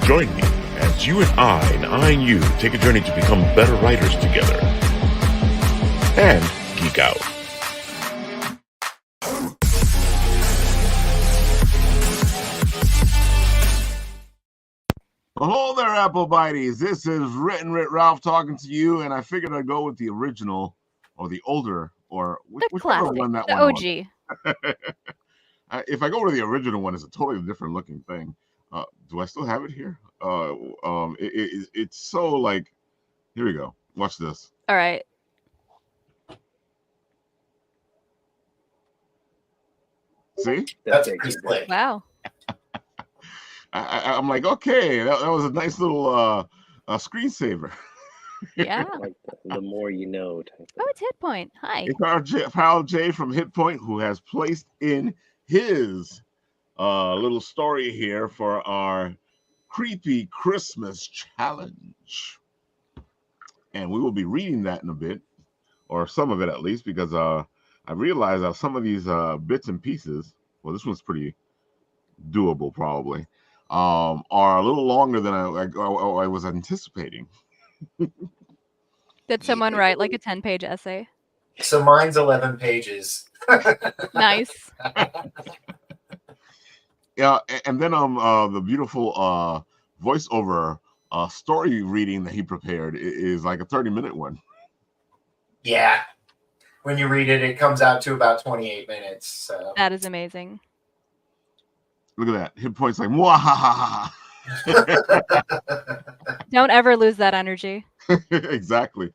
Join me as you and I and you take a journey to become better writers together and geek out. Hello there, Apple Bites. This is Written Writ Ralph talking to you, and I figured I'd go with the original or the older or whichever one that the one OG. was. If I go to the original one, it's a totally different looking thing. Do I still have it here? It's so like, here we go. Watch this. All right. See? That's pretty slick. Wow. I'm like, okay, that was a nice little screensaver. Yeah. Like the more you know type of. Oh, it's Hit Point. Hi. It's our pal Jay from Hit Point who has placed in his little story here for our creepy Christmas challenge. And we will be reading that in a bit, or some of it at least, because I realized that some of these bits and pieces, well, this one's pretty doable probably, are a little longer than I was anticipating. Did someone write like a 10-page essay? So mine's 11 pages. Nice. Yeah, and then the beautiful voiceover story reading that he prepared is like a 30-minute one. Yeah. When you read it, it comes out to about 28 minutes. So That is amazing. Look at that. Hit Point's like, mwahaha. Don't ever lose that energy. Exactly.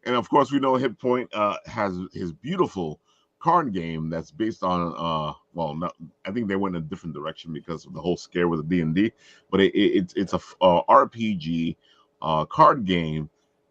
And of course, we know Hit Point has his beautiful card game that's based on I think they went in a different direction because of the whole scare with the D&D, but it's a RPG card game,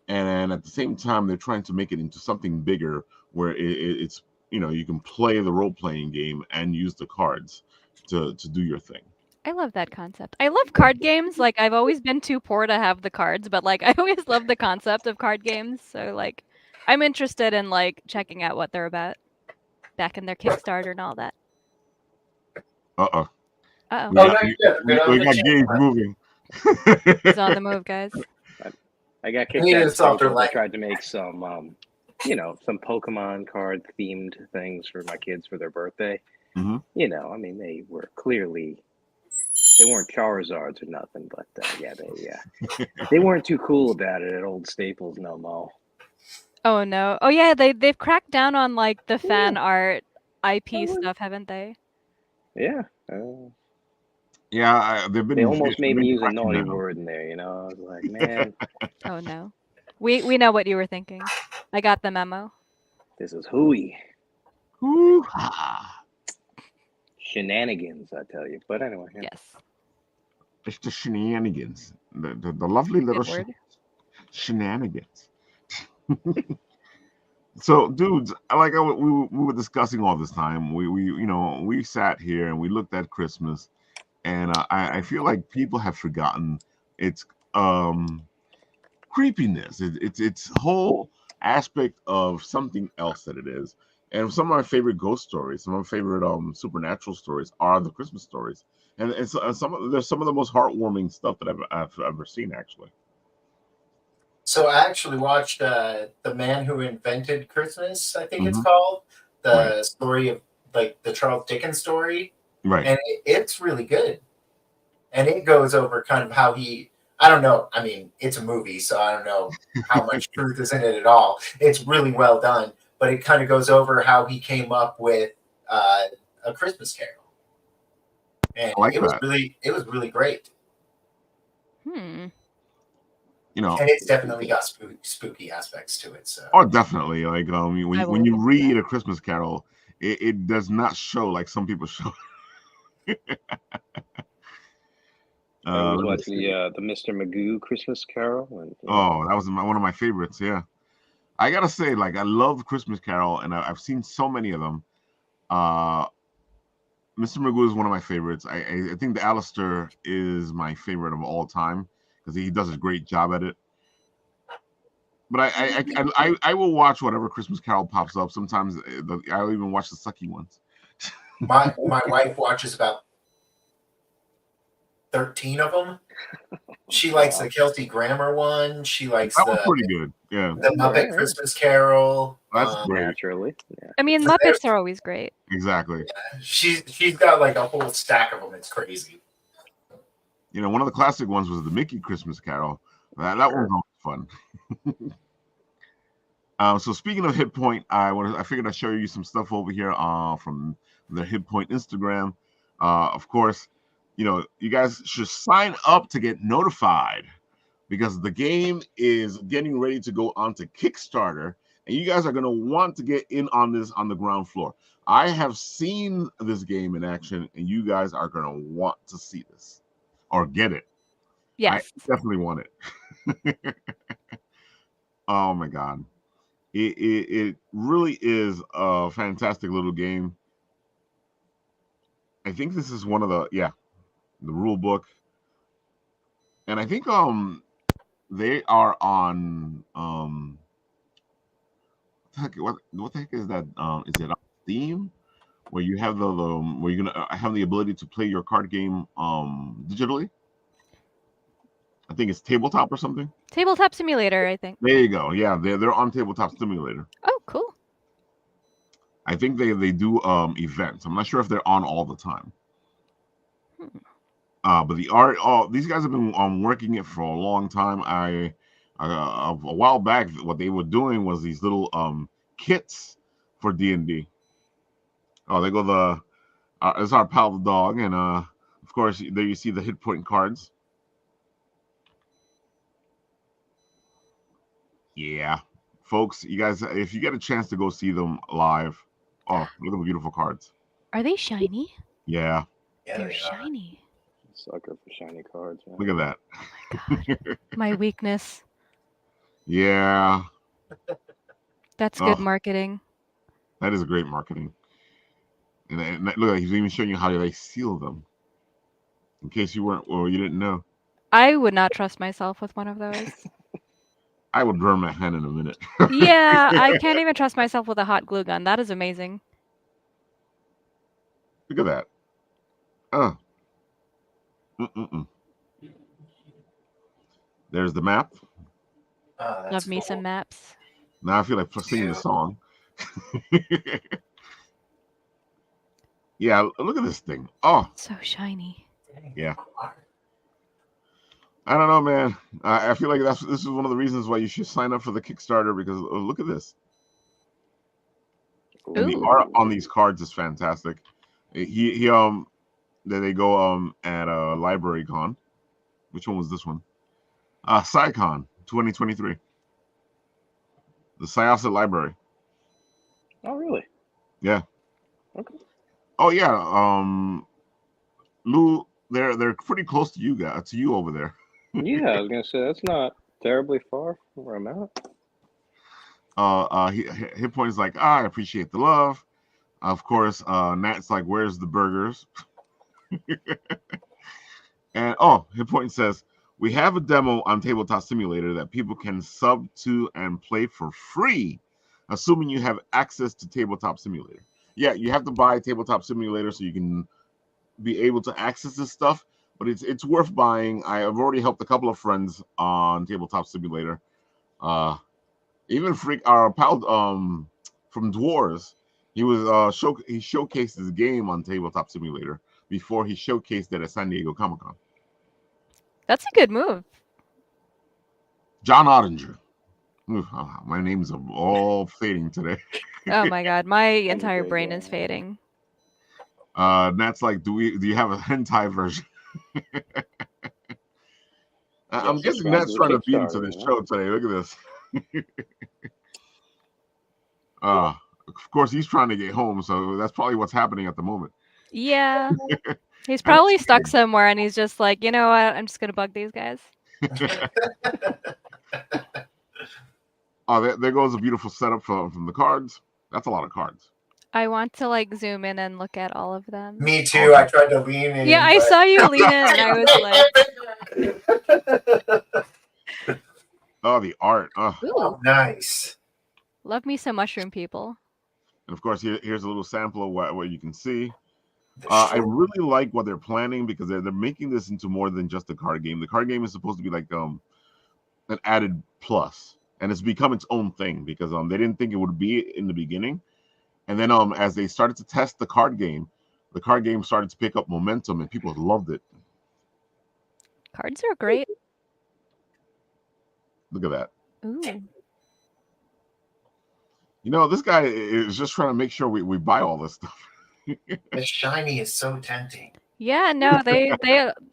and at the same time they're trying to make it into something bigger where it's you can play the role-playing game and use the cards to do your thing. I love that concept. I love card games. Like, I've always been too poor to have the cards, but like I always love the concept of card games. So like I'm interested in like checking out what they're about. Back in their Kickstarter and all that. Uh-oh. Uh-oh. We got Gage moving. He's on the move, guys. I got kicked out. I tried to make some, some Pokemon card themed things for my kids for their birthday. Mm-hmm. I mean, they were clearly, they weren't Charizards or nothing, but they weren't too cool about it at Old Staples no more. Oh no! Oh yeah, they've cracked down on like the fan art IP stuff, haven't they? Yeah. Yeah, They almost made me use a naughty word in there. I was like, man. Oh no, we know what you were thinking. I got the memo. This is hooey. Hoo-ha. Shenanigans, I tell you. But anyway. Yeah. Yes. It's the shenanigans. The lovely little shenanigans. So, dudes, we were discussing all this time. We sat here and we looked at Christmas, and I feel like people have forgotten its creepiness. It's whole aspect of something else that it is. And some of my favorite ghost stories, some of my favorite supernatural stories are the Christmas stories, and there's some of the most heartwarming stuff that I've ever seen, actually. So I actually watched The Man Who Invented Christmas, I think it's called. The story of like the Charles Dickens story. Right. And it's really good. And it goes over kind of how I don't know. I mean, it's a movie, so I don't know how much truth is in it at all. It's really well done, but it kind of goes over how he came up with A Christmas Carol. And it was really great. And it's definitely got spooky aspects to it. So. Oh, definitely. Like when you read A Christmas Carol, it does not show like some people show. I was watching the Mr. Magoo Christmas Carol. And, that was one of my favorites. Yeah, I gotta say, like, I love Christmas Carol, and I've seen so many of them. Mr. Magoo is one of my favorites. I think the Alistair is my favorite of all time because he does a great job at it. But I will watch whatever Christmas Carol pops up. Sometimes I'll even watch the sucky ones. My wife watches about 13 of them. She likes the Kelsey Grammer one. She likes That was pretty good. Yeah, the Muppet Christmas Carol. that's great. Naturally. Yeah. I mean, So Muppets are always great. Exactly. She's got like a whole stack of them. It's crazy. You know, one of the classic ones was the Mickey Christmas Carol. That one was always fun. So speaking of Hit Point, I figured I'd show you some stuff over here from the Hit Point Instagram. Of course, you know, you guys should sign up to get notified because the game is getting ready to go onto Kickstarter, and you guys are going to want to get in on this on the ground floor. I have seen this game in action, and you guys are going to want to see this or get it. Yes. I definitely want it. Oh my God. It really is a fantastic little game. I think this is one of the rule book. And I think they are on what the heck is that? Is it on Steam where you have where you're gonna have the ability to play your card game digitally? I think it's Tabletop or something. Tabletop Simulator, I think. There you go. Yeah, they're on Tabletop Simulator. Oh, cool. I think they do events. I'm not sure if they're on all the time. But the art, these guys have been working it for a long time. A while back, what they were doing was these little kits for D&D. Oh, there go it's our pal the dog, and of course there you see the hit point cards. Yeah, folks, you guys, if you get a chance to go see them live, oh, look at the beautiful cards. Are they shiny? Yeah. They're shiny. Sucker for shiny cards, man. Look at that. Oh my God. My weakness. Yeah. That's good marketing. That is great marketing. And look, he's even showing you how they seal them. In case you you didn't know. I would not trust myself with one of those. I would burn my hand in a minute. Yeah, I can't even trust myself with a hot glue gun. That is amazing. Look at that. There's the map. Love me some maps. Now I feel like singing the song. Yeah, look at this thing. Oh, so shiny. Yeah. I don't know, man. I feel like this is one of the reasons why you should sign up for the Kickstarter because look at this. And the art on these cards is fantastic. There they go at Library Con. Which one was this one? SciCon 2023. The Syosset Library. Oh, really? Yeah. Okay. Oh yeah. Lou, they're pretty close to you over there. Yeah, I was gonna say that's not terribly far from where I'm at. Hit Point is like, I appreciate the love. Of course, Nat's like, where's the burgers? And Hit Point says, we have a demo on Tabletop Simulator that people can sub to and play for free, assuming you have access to Tabletop Simulator. Yeah, you have to buy Tabletop Simulator so you can be able to access this stuff, but it's worth buying. I've already helped a couple of friends on Tabletop Simulator. Even our pal from Dwarves, he showcased his game on Tabletop Simulator before he showcased it at San Diego Comic-Con. That's a good move. John Ottinger. My names are all fading today. Oh my God, my entire brain is fading. Nat's like, do you have a hentai version? I'm guessing Nat's trying to beat into this show today. Look at this. Of course, he's trying to get home, so that's probably what's happening at the moment. Yeah. He's probably stuck somewhere and he's just like, you know what? I'm just going to bug these guys. There goes a beautiful setup from the cards. That's a lot of cards. I want to like zoom in and look at all of them. Me too. I tried to lean in. Yeah, I saw you lean in and I was like... Oh, the art. Oh, nice. Love me some mushroom people. And of course, here's a little sample of what you can see. I really like what they're planning because they're making this into more than just a card game. The card game is supposed to be like an added plus, and it's become its own thing because they didn't think it would be in the beginning, and then as they started to test the card game started to pick up momentum, and people loved it. Cards are great. Look at that. Ooh. You know, this guy is just trying to make sure we buy all this stuff. The shiny is so tempting. Yeah, no, they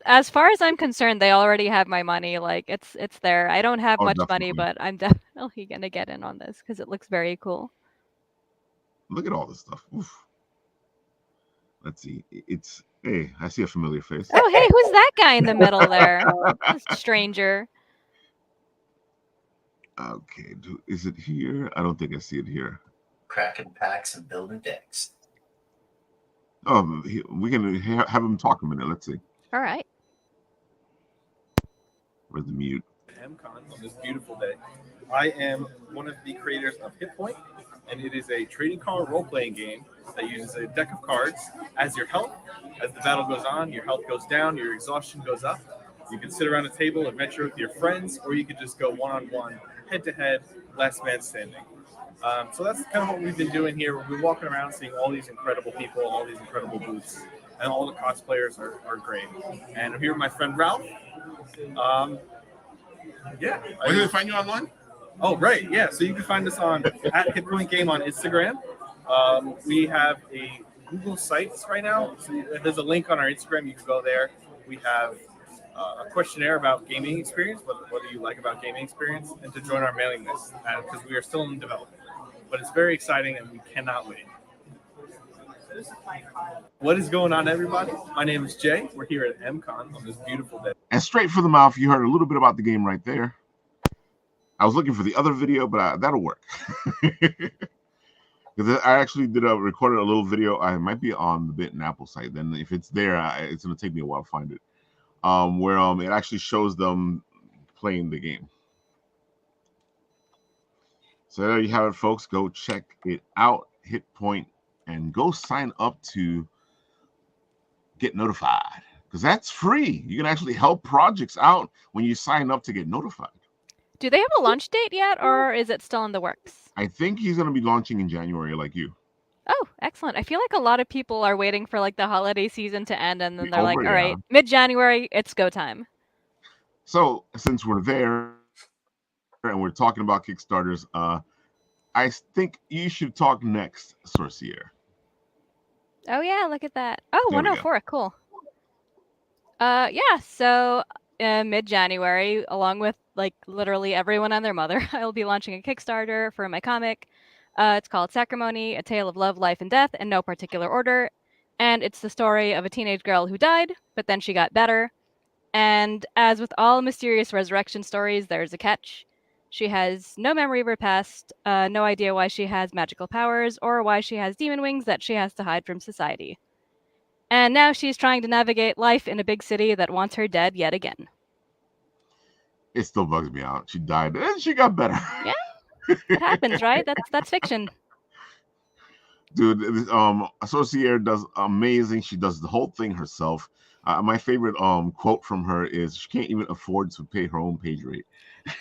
as far as I'm concerned, they already have my money. Like it's there. I don't have much money, Definitely. but I'm definitely gonna get in on this because it looks very cool. Look at all this stuff. Oof. Let's see. Hey, I see a familiar face. Oh, hey, who's that guy in the middle there? This stranger. Okay, is it here? I don't think I see it here. Cracking packs and building decks. Oh, we can have him talk a minute. Let's see. All right. Where's the mute? MCon on this beautiful day. I am one of the creators of Hit Point, and it is a trading card role-playing game that uses a deck of cards as your health. As the battle goes on, your health goes down, your exhaustion goes up. You can sit around a table, adventure with your friends, or you could just go one-on-one, head-to-head, last man standing. So that's kind of what we've been doing here. We've been walking around seeing all these incredible people, all these incredible booths, and all the cosplayers are great. And I'm here with my friend Ralph. Yeah. Where can they find you online? Oh, right. Yeah. So you can find us on at Hit Point Game on Instagram. We have a Google Sites right now. So there's a link on our Instagram. You can go there. We have a questionnaire about gaming experience. What do you like about gaming experience? And to join our mailing list because we are still in development. But it's very exciting and we cannot wait. What is going on, everybody? My name is Jay. We're here at MCon on this beautiful day. And straight for the mouth, you heard a little bit about the game right there. I was looking for the other video, but that'll work. Because I actually recorded a little video. I might be on the Bit and Apple site. Then if it's there, it's going to take me a while to find it. Where it actually shows them playing the game. So there you have it, folks. Go check it out. Hit Point and go sign up to get notified because that's free. You can actually help projects out when you sign up to get notified. Do they have a launch date yet, or is it still in the works? I think he's going to be launching in January like you. Oh, excellent. I feel like a lot of people are waiting for like the holiday season to end, and then they're like, all yeah. right, mid-January, it's go time. So since we're there and we're talking about Kickstarters, I think you should talk next, Sorcier. Oh, yeah, look at that. Oh, There we go. 104, cool. Yeah, so mid-January, along with like literally everyone and their mother, I'll be launching a Kickstarter for my comic. It's called Sacrimony, A Tale of Love, Life, and Death in no particular order. And it's the story of a teenage girl who died, but then she got better. And as with all mysterious resurrection stories, there's a catch. She has no memory of her past, no idea why she has magical powers, or why she has demon wings that she has to hide from society. And now she's trying to navigate life in a big city that wants her dead yet again. It still bugs me out. She died and she got better. Yeah, it happens, right? That's fiction. Dude, Associator does amazing. She does the whole thing herself. My favorite quote from her is she can't even afford to pay her own page rate.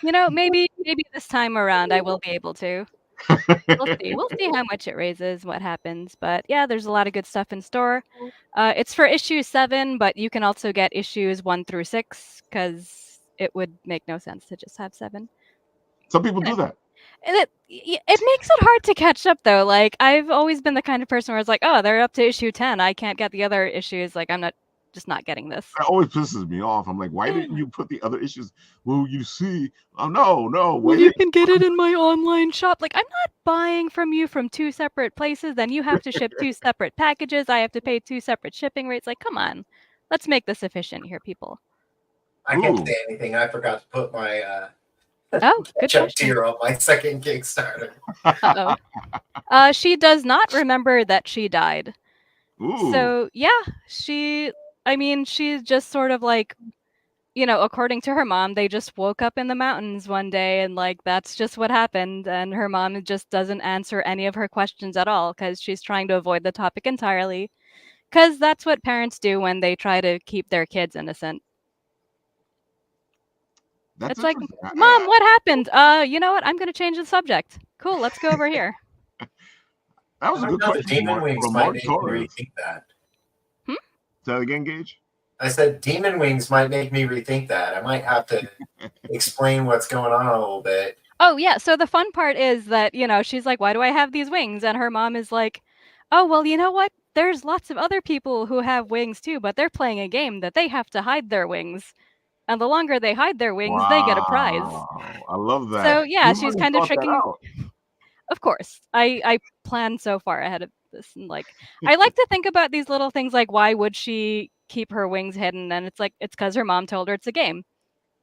You know, maybe this time around I will be able to. We'll see how much it raises, what happens. But yeah, there's a lot of good stuff in store. It's for issue 7, but you can also get issues 1 through 6 because it would make no sense to just have 7. Some people do that. It makes it hard to catch up, though. Like, I've always been the kind of person where it's like, oh, they're up to issue 10. I can't get the other issues. Like, I'm just not getting this. That always pisses me off. I'm like, why didn't you put the other issues? Well, you see, no. Well, you can get it in my online shop. Like, I'm not buying from you from 2 separate places. Then you have to ship 2 separate packages. I have to pay 2 separate shipping rates. Like, come on. Let's make this efficient here, people. I can't say anything. I forgot to put my good check question. tier on my second Kickstarter. She does not remember that she died. Ooh. So, yeah, she's just sort of like, you know, according to her mom, they just woke up in the mountains one day and like that's just what happened. And her mom just doesn't answer any of her questions at all because she's trying to avoid the topic entirely Because that's what parents do when they try to keep their kids innocent. That's It's like, interesting. Mom, what happened? You know what? I'm going to change the subject. Cool, let's go over here. That was I a don't good know, question Demon Wings from might Mark make me Torres. rethink that. Say that again, Gage? I said Demon Wings might make me rethink that. I might have to explain what's going on a little bit. Oh, yeah. So the fun part is that, she's like, why do I have these wings? And her mom is like, oh, well, you know what? There's lots of other people who have wings too, but they're playing a game that they have to hide their wings. And the longer they hide their wings, they get a prize. Wow, I love that. So, yeah, You've she's already kind of thought that tricking. out. Of course. I plan so far ahead of this. And, I like to think about these little things like, why would she keep her wings hidden? And it's like, it's because her mom told her it's a game.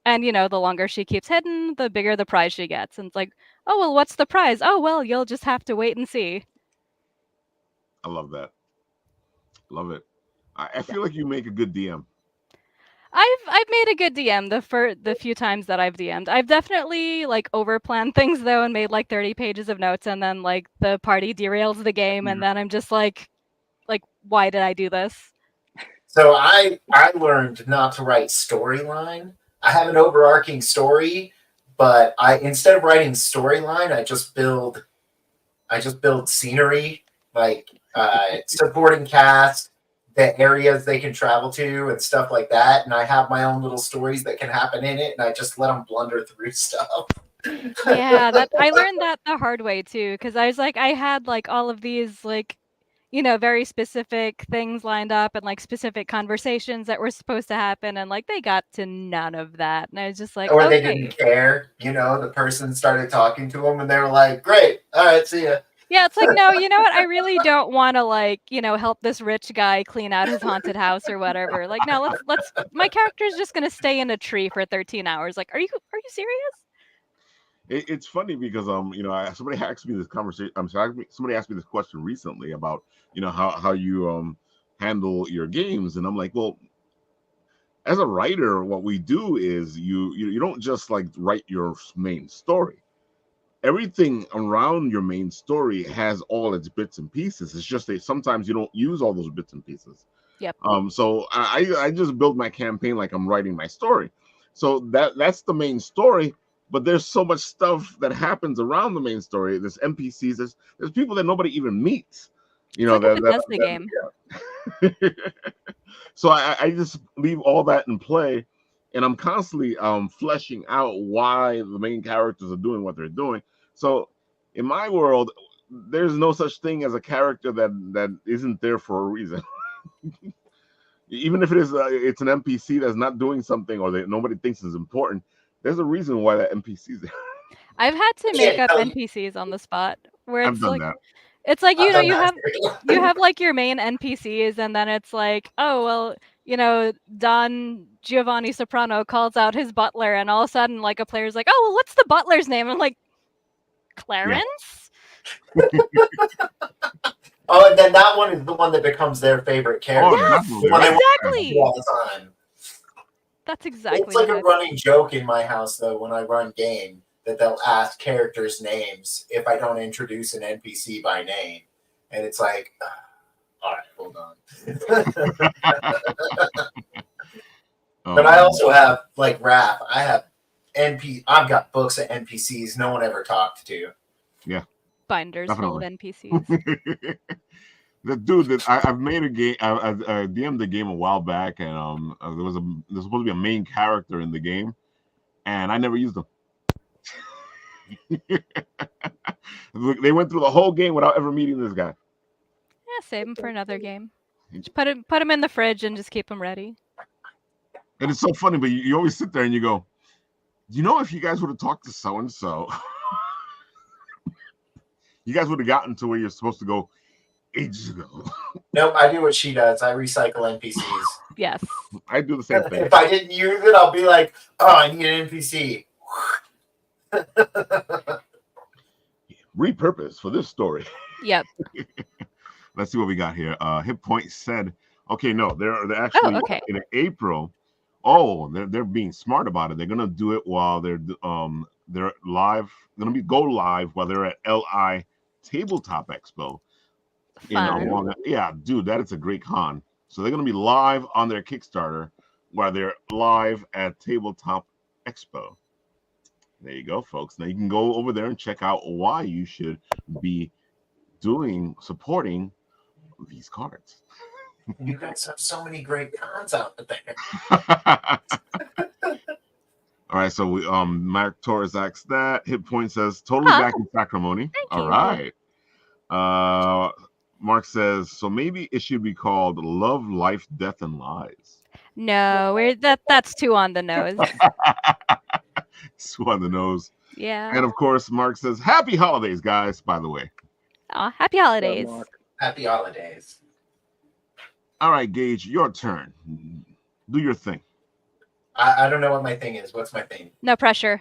And, the longer she keeps hidden, the bigger the prize she gets. And it's like, oh, well, what's the prize? Oh, well, you'll just have to wait and see. I love that. Love it. I feel like you make a good DM. I've made a good DM the few times that I've DM'd. I've definitely overplanned things though and made 30 pages of notes, and then the party derails the game, and then I'm just like why did I do this? So I learned not to write storyline. I have an overarching story, but instead of writing storyline, I just build scenery, supporting cast, the areas they can travel to and stuff like that. And I have my own little stories that can happen in it, and I just let them blunder through stuff. Yeah, that I learned that the hard way too, because I was I had all of these very specific things lined up and specific conversations that were supposed to happen, and they got to none of that, and I was just like, Or they okay. didn't care. The person started talking to them, and they were like, "Great, all right, see ya." Yeah, it's like, no, you know what? I really don't want to help this rich guy clean out his haunted house or whatever. No, let's my character's just gonna stay in a tree for 13 hours. Are you serious? It's funny because somebody asked me this conversation. Somebody asked me this question recently about how you handle your games, and I'm like, well, as a writer, what we do is you don't just write your main story. Everything around your main story has all its bits and pieces. It's just that sometimes you don't use all those bits and pieces. Yep. So I just build my campaign like I'm writing my story. So that's the main story. But there's so much stuff that happens around the main story. There's NPCs. There's people that nobody even meets. That's the game. Yeah. So I just leave all that in play, and I'm constantly fleshing out why the main characters are doing what they're doing. So in my world, there's no such thing as a character that isn't there for a reason. Even if it's an NPC that's not doing something or that nobody thinks is important, there's a reason why that NPC is there. I've had to make up NPCs on the spot where I've done that. It's like, you have your main NPCs, and then it's like, oh, well, Don Giovanni Soprano calls out his butler, and all of a sudden, a player's like, oh, well, what's the butler's name? I'm like, Clarence? Yeah. Oh, and then that one is the one that becomes their favorite character. Yes, exactly. All the time. That's exactly. It's like a running joke in my house, though, when I run game, that they'll ask characters' names if I don't introduce an NPC by name, and it's like, all right, hold on. But I also have Raph. I have I've got books of NPCs no one ever talked to. Yeah. Binders full of NPCs. The dude that I've made a game, I DM'd the game a while back, and there's supposed to be a main character in the game, and I never used them. They went through the whole game without ever meeting this guy. Yeah, save him for another game. Just put him in the fridge and just keep him ready. And it's so funny, but you always sit there and you go, if you guys would have talked to so and so, you guys would have gotten to where you're supposed to go ages ago. Nope, I do what she does. I recycle NPCs. Yes. I do the same thing. If I didn't use it, I'll be like, oh, I need an NPC. Repurpose for this story. Yep. Let's see what we got here. Hit Point said, okay, no, they're actually in April. Oh, they're being smart about it. They're gonna do it while they're live. Go live while they're at LI Tabletop Expo. Fun. Yeah, dude, that is a great con. So they're gonna be live on their Kickstarter while they're live at Tabletop Expo. There you go, folks. Now you can go over there and check out why you should be supporting these cards. You guys have so many great cons out there. All right, so we Mark Torres asks that. Hit Point says totally back in Sacramony. All you. right. Mark says so maybe it should be called Love, Life, Death, and Lies. No, that's too on the nose. So on the nose. Yeah. And of course, Mark says happy holidays, guys. By the way. Aw, happy holidays. Happy holidays. All right, Gage, your turn. Do your thing. I don't know what my thing is. What's my thing? No pressure.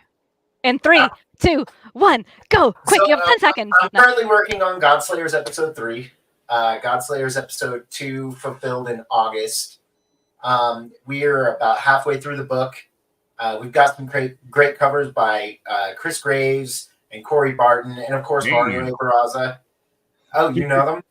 In 3, 2, 1, go! Quick, So, you have 10 seconds. I'm currently working on Godslayers episode 3. Godslayers episode 2 fulfilled in August. We're about halfway through the book. We've got some great covers by Chris Graves and Corey Barton, and of course Mario Barraza. Oh, you know them?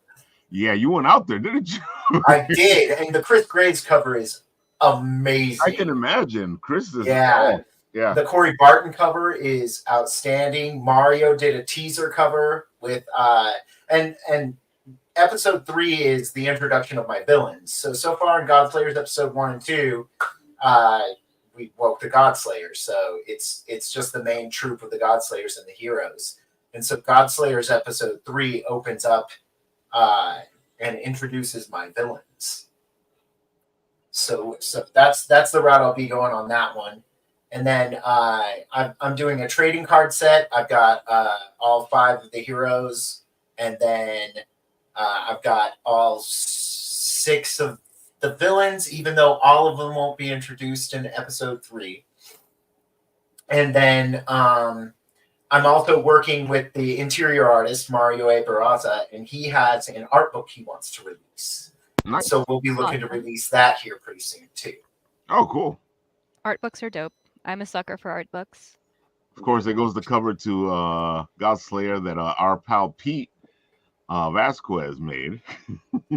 Yeah, you went out there, didn't you? I did, and the Chris Graves cover is amazing. I can imagine. Chris is yeah. Yeah. The Corey Barton cover is outstanding. Mario did a teaser cover with and episode 3 is the introduction of my villains. So far in Godslayers episode 1 and 2, we woke the Godslayers. So it's just the main troop of the Godslayers and the heroes. And so Godslayers episode 3 opens up and introduces my villains. So that's the route I'll be going on that one. And then I'm doing a trading card set. I've got all 5 of the heroes, and then I've got all 6 of the villains, even though all of them won't be introduced in episode 3. And then I'm also working with the interior artist, Mario A. Barraza, and he has an art book he wants to release. Nice. So we'll be looking to release that here pretty soon, too. Oh, cool. Art books are dope. I'm a sucker for art books. Of course, it goes the cover to Godslayer that our pal Pete Vasquez made.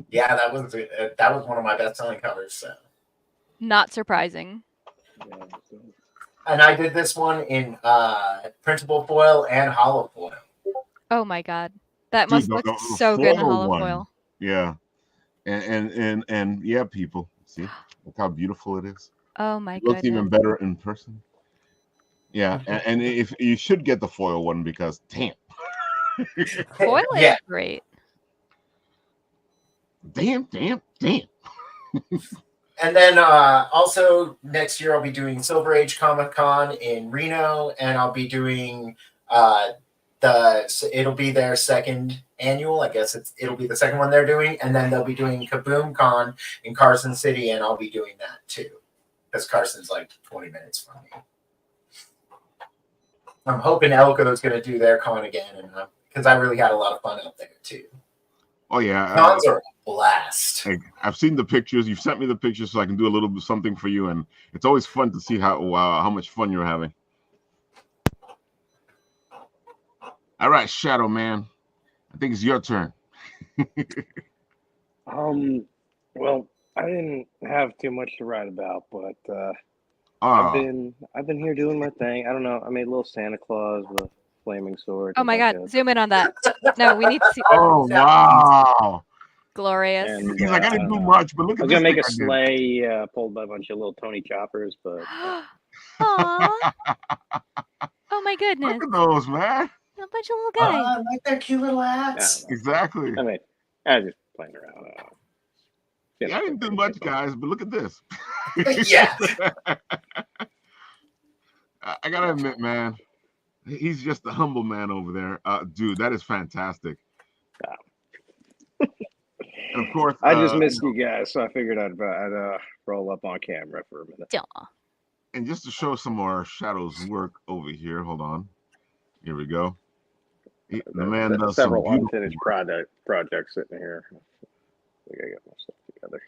Yeah, that was one of my best-selling covers. So. Not surprising. And I did this one in printable foil and hollow foil. Oh my god, that must look so good in hollow foil. Yeah, and yeah, people see look how beautiful it is. Oh my god, looks even better in person. Yeah, and if you should get the foil one because damn, foil is great. Damn. And then also next year I'll be doing Silver Age Comic Con in Reno, and I'll be doing it'll be their second annual. I guess it'll be the second one they're doing, and then they'll be doing Kaboom Con in Carson City, and I'll be doing that too, because Carson's like 20 minutes from me. I'm hoping Elko's going to do their con again, and because I really had a lot of fun out there too. Oh yeah, cons are a blast. I've seen the pictures. You've sent me the pictures, so I can do a little bit something for you, and it's always fun to see how much fun you're having. All right, Shadow Man, I think it's your turn. Well, I didn't have too much to write about, but I've been here doing my thing. I don't know. I made a little Santa Claus with a flaming sword. Oh my god, zoom in on that. No, we need to see. Oh wow, glorious. And, he's like, I didn't do much, but look at I was gonna make a sleigh pulled by a bunch of little Tony Choppers, but Aww. Oh my goodness. Look at those, man. A bunch of little guys. Like their cute little hats. Yeah, exactly. I mean, I was just playing around. I didn't do much, guys, but look at this. Yeah. I gotta admit, man, he's just a humble man over there. Dude, that is fantastic. And of course, I just missed you guys, so I figured I'd roll up on camera for a minute. Aww. And just to show some more Shadow's work over here, hold on. Here we go. The man does several some unfinished projects sitting here. I think I got my stuff together.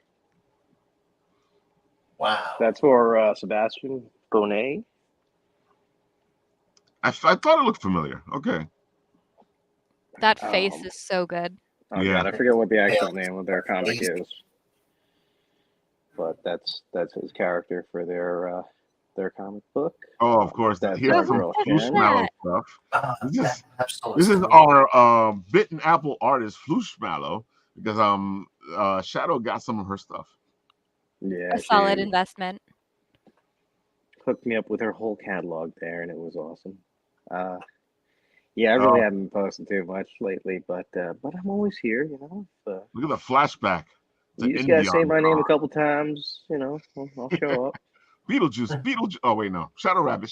Wow. That's for Sebastian Bonet. I thought it looked familiar. Okay. That face is so good. Oh Yeah. God, I forget what the actual name of their comic is, but that's his character for their comic book. Oh, of course. That's Here's our some girl Flushmallow Shen. stuff. This That is absolutely this is our Bitten Apple artist Flushmallow, because Shadow got some of her stuff. Yeah, A solid she investment. hooked me up with her whole catalog there, and it was awesome. Yeah, I really haven't been posting too much lately, but I'm always here, you know. Look at the flashback to You just gotta India say on the my name a car. couple times, you know, I'll show up. Beetlejuice. Oh wait, no. Shadow Rabbit.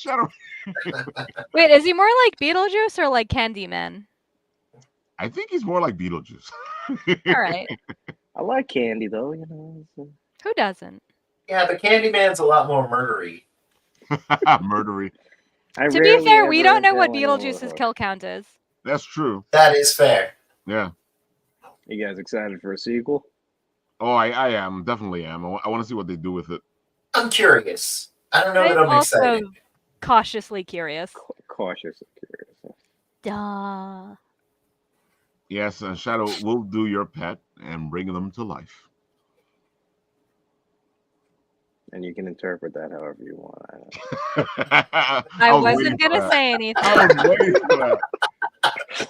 Wait, is he more like Beetlejuice or like Candyman? I think he's more like Beetlejuice. All right. I like candy though, you know. Who doesn't? Yeah, but Candyman's a lot more murdery. Murdery. To be fair, we don't know what Beetlejuice's kill count is. That's true. That is fair. Yeah. You guys excited for a sequel? Oh, I am. Definitely am. I want to see what they do with it. I'm curious. I don't know that I'm also excited. Cautiously curious. Cautiously curious. Duh. Yes, and Shadow will do your pet and bring them to life. And you can interpret that however you want. I wasn't going to say anything. I was waiting for that.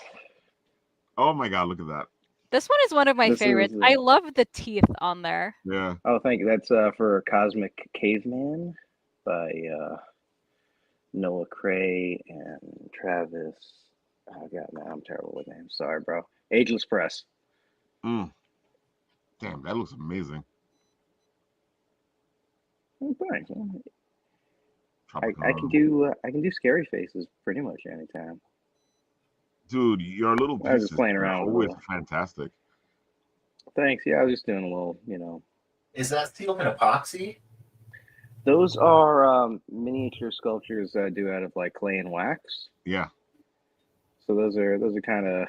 Oh my God, look at that. This one is one of my favorites. I love the teeth on there. Yeah. Oh, thank you. That's for Cosmic Caveman by Noah Cray and Travis. Oh God, man, I'm terrible with names. Sorry, bro. Ageless Press. Damn, that looks amazing. Oh, thanks. I can do scary faces pretty much anytime. Dude, your little pieces I was just playing around always with fantastic. Thanks. Yeah, I was just doing a little, you know. Is that steel and epoxy? Those are miniature sculptures that I do out of like clay and wax. Yeah. So those are kind of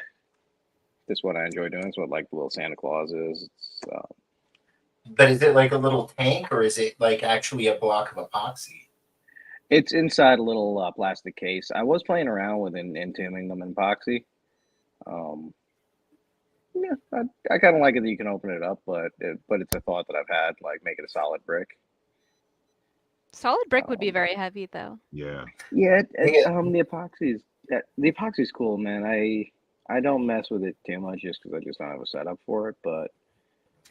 just what I enjoy doing. It's what like the little Santa Claus is. It's, but is it like a little tank or is it like actually a block of epoxy? It's inside a little plastic case. I was playing around with entombing them in epoxy. Yeah, I kind of like it that you can open it up, but it's a thought that I've had, like make it a solid brick. Solid brick would be very heavy, though. Yeah. Yeah. The epoxy's cool, man. I don't mess with it too much just because I just don't have a setup for it, but.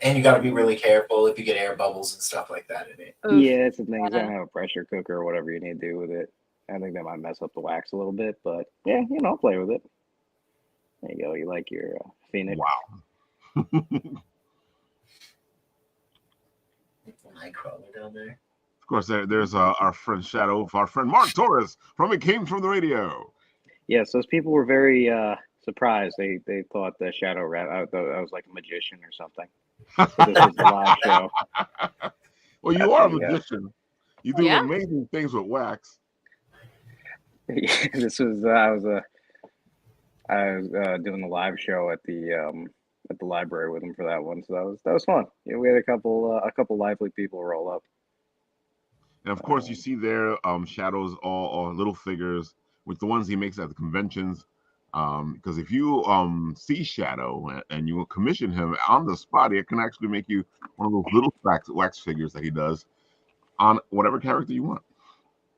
And you got to be really careful if you get air bubbles and stuff like that in it. Oof. Yeah, it's the thing. I don't have a pressure cooker or whatever you need to do with it. I think that might mess up the wax a little bit, but yeah, you know, I'll play with it. There you go. You like your Phoenix? Wow. Nightcrawler down there. Of course, there's our friend Shadow, our friend Mark Torres from It Came From the Radio. Yes, those people were very surprised. They thought the Shadow Rat, I was like a magician or something. So this was the live show. Well, you are a magician. You do amazing things with wax. This was I was doing the live show at the library with him for that one, so that was fun. Yeah, we had a couple lively people roll up. And of course, you see there Shadow's all little figures with the ones he makes at the conventions. Because if you see Shadow and you will commission him on the spot, it can actually make you one of those little wax figures that he does on whatever character you want.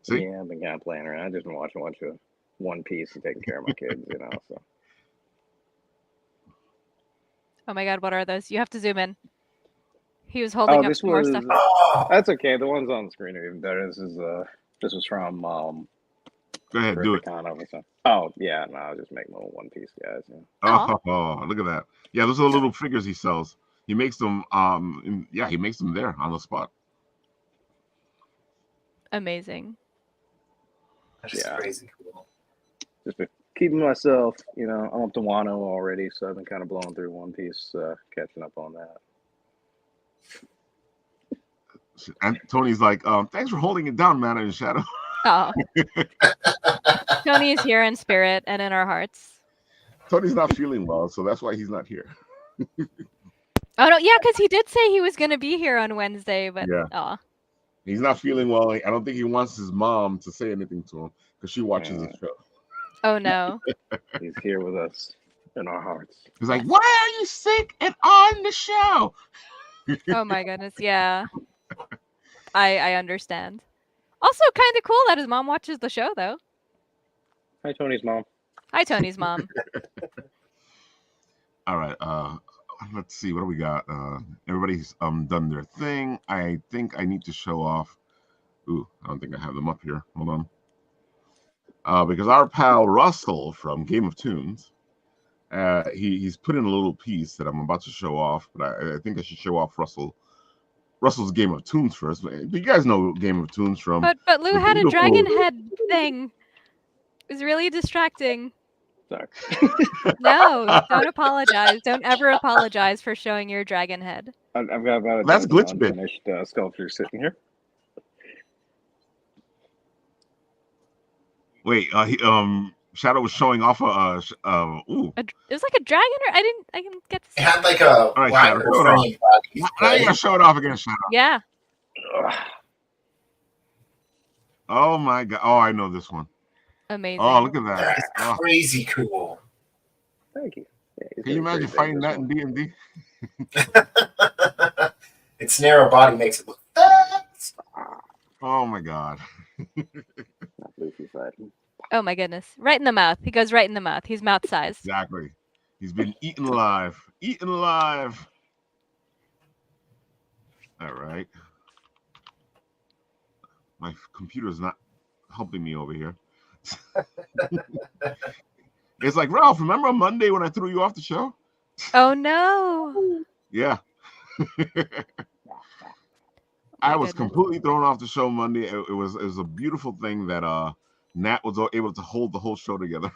See? Yeah, I've been kind of playing around. I've just been watching a bunch of One Piece and taking care of my kids, you know. So. Oh my God, what are those? You have to zoom in. He was holding up some more stuff. That's okay. The ones on the screen are even better. This was from Go ahead, do it. Oh yeah, no, I'll just make my One Piece guys. Yeah. Oh, look at that. Yeah, those are the little figures he sells. He makes them. He makes them there on the spot. Amazing. That's crazy cool. Just been keeping myself, you know, I'm up to Wano already, so I've been kind of blowing through One Piece, catching up on that. And Tony's like, thanks for holding it down, man, in Shadow. Oh. Tony is here in spirit and in our hearts. Tony's not feeling well, so that's why he's not here. Oh no, yeah, because he did say he was going to be here on Wednesday, but he's not feeling well. I don't think he wants his mom to say anything to him because she watches the show. Oh no. He's here with us. in our hearts. He's like, why are you sick and on the show? Oh my goodness, yeah. I understand. Also, kind of cool that his mom watches the show, though. Hi, Tony's mom. Hi, Tony's mom. All right. Let's see. What do we got? Everybody's done their thing. I think I need to show off. Ooh, I don't think I have them up here. Hold on. Because our pal Russell from Game of Tunes, he's put in a little piece that I'm about to show off, but I think I should show off Russell's Game of Tunes first. You guys know Game of Tunes from. But Lou the had a beautiful- dragon head thing. It was really distracting. Sorry. No, don't apologize. Don't ever apologize for showing your dragon head. I've got about a That's dozen glitch bit. unfinished sculptures sitting here. Wait, Shadow was showing off ooh. It was like a dragon, or I didn't get to see. It had like a right, wider Shadow, hold on. frame body. Now you gotta show it off again, Shadow. Yeah. Ugh. Oh my god. Oh, I know this one. Amazing. Oh, look at that. That's Oh, crazy cool. Thank you. Yeah, he's can you got a imagine great fighting face, that this in D&D? Its narrow body makes it look fast. Oh my god. one. Not Luffy fighting. Oh my goodness. Right in the mouth. He goes right in the mouth. He's mouth sized. Exactly. He's been eaten alive. Eaten alive. All right. My computer's not helping me over here. It's like, Ralph, remember on Monday when I threw you off the show? Oh no. Yeah. I was completely thrown off the show Monday. It was a beautiful thing that Nat was able to hold the whole show together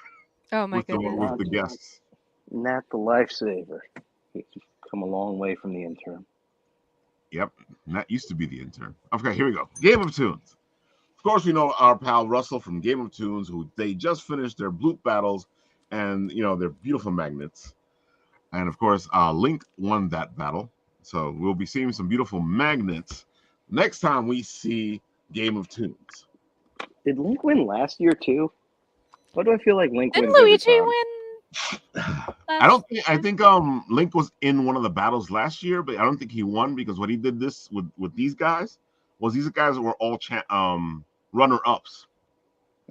Oh my goodness. with the guests. Nat the lifesaver. He's come a long way from the intern. Yep, Nat used to be the intern. Okay, here we go. Game of Tunes. Of course, we know our pal Russell from Game of Tunes, who they just finished their Bloop battles, and they're beautiful magnets. And of course, Link won that battle, so we'll be seeing some beautiful magnets next time we see Game of Tunes. Did Link win last year too? Why do I feel like Link Didn't wins every Luigi time? win? I don't think. I think Link was in one of the battles last year, but I don't think he won because what he did this with these guys was these guys were all runner ups,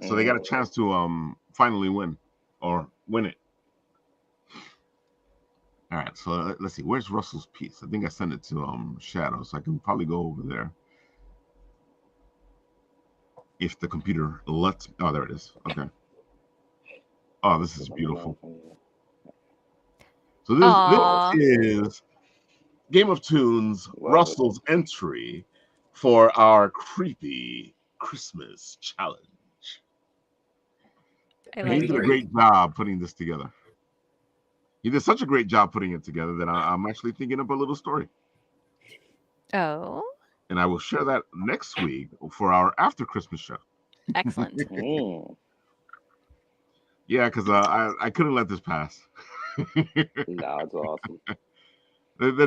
so they got a chance to finally win it. All right, so let's see. Where's Russell's piece? I think I sent it to Shadow, so I can probably go over there if the computer lets. Oh, there it is. Okay. Oh, this is beautiful. So this is Game of Tunes, Russell's entry for our creepy Christmas challenge. I He like did a it. great job putting this together. He did such a great job putting it together that I'm actually thinking up a little story. Oh, And I will share that next week for our after Christmas show. excellent. Yeah, because I couldn't let this pass. No, it's awesome.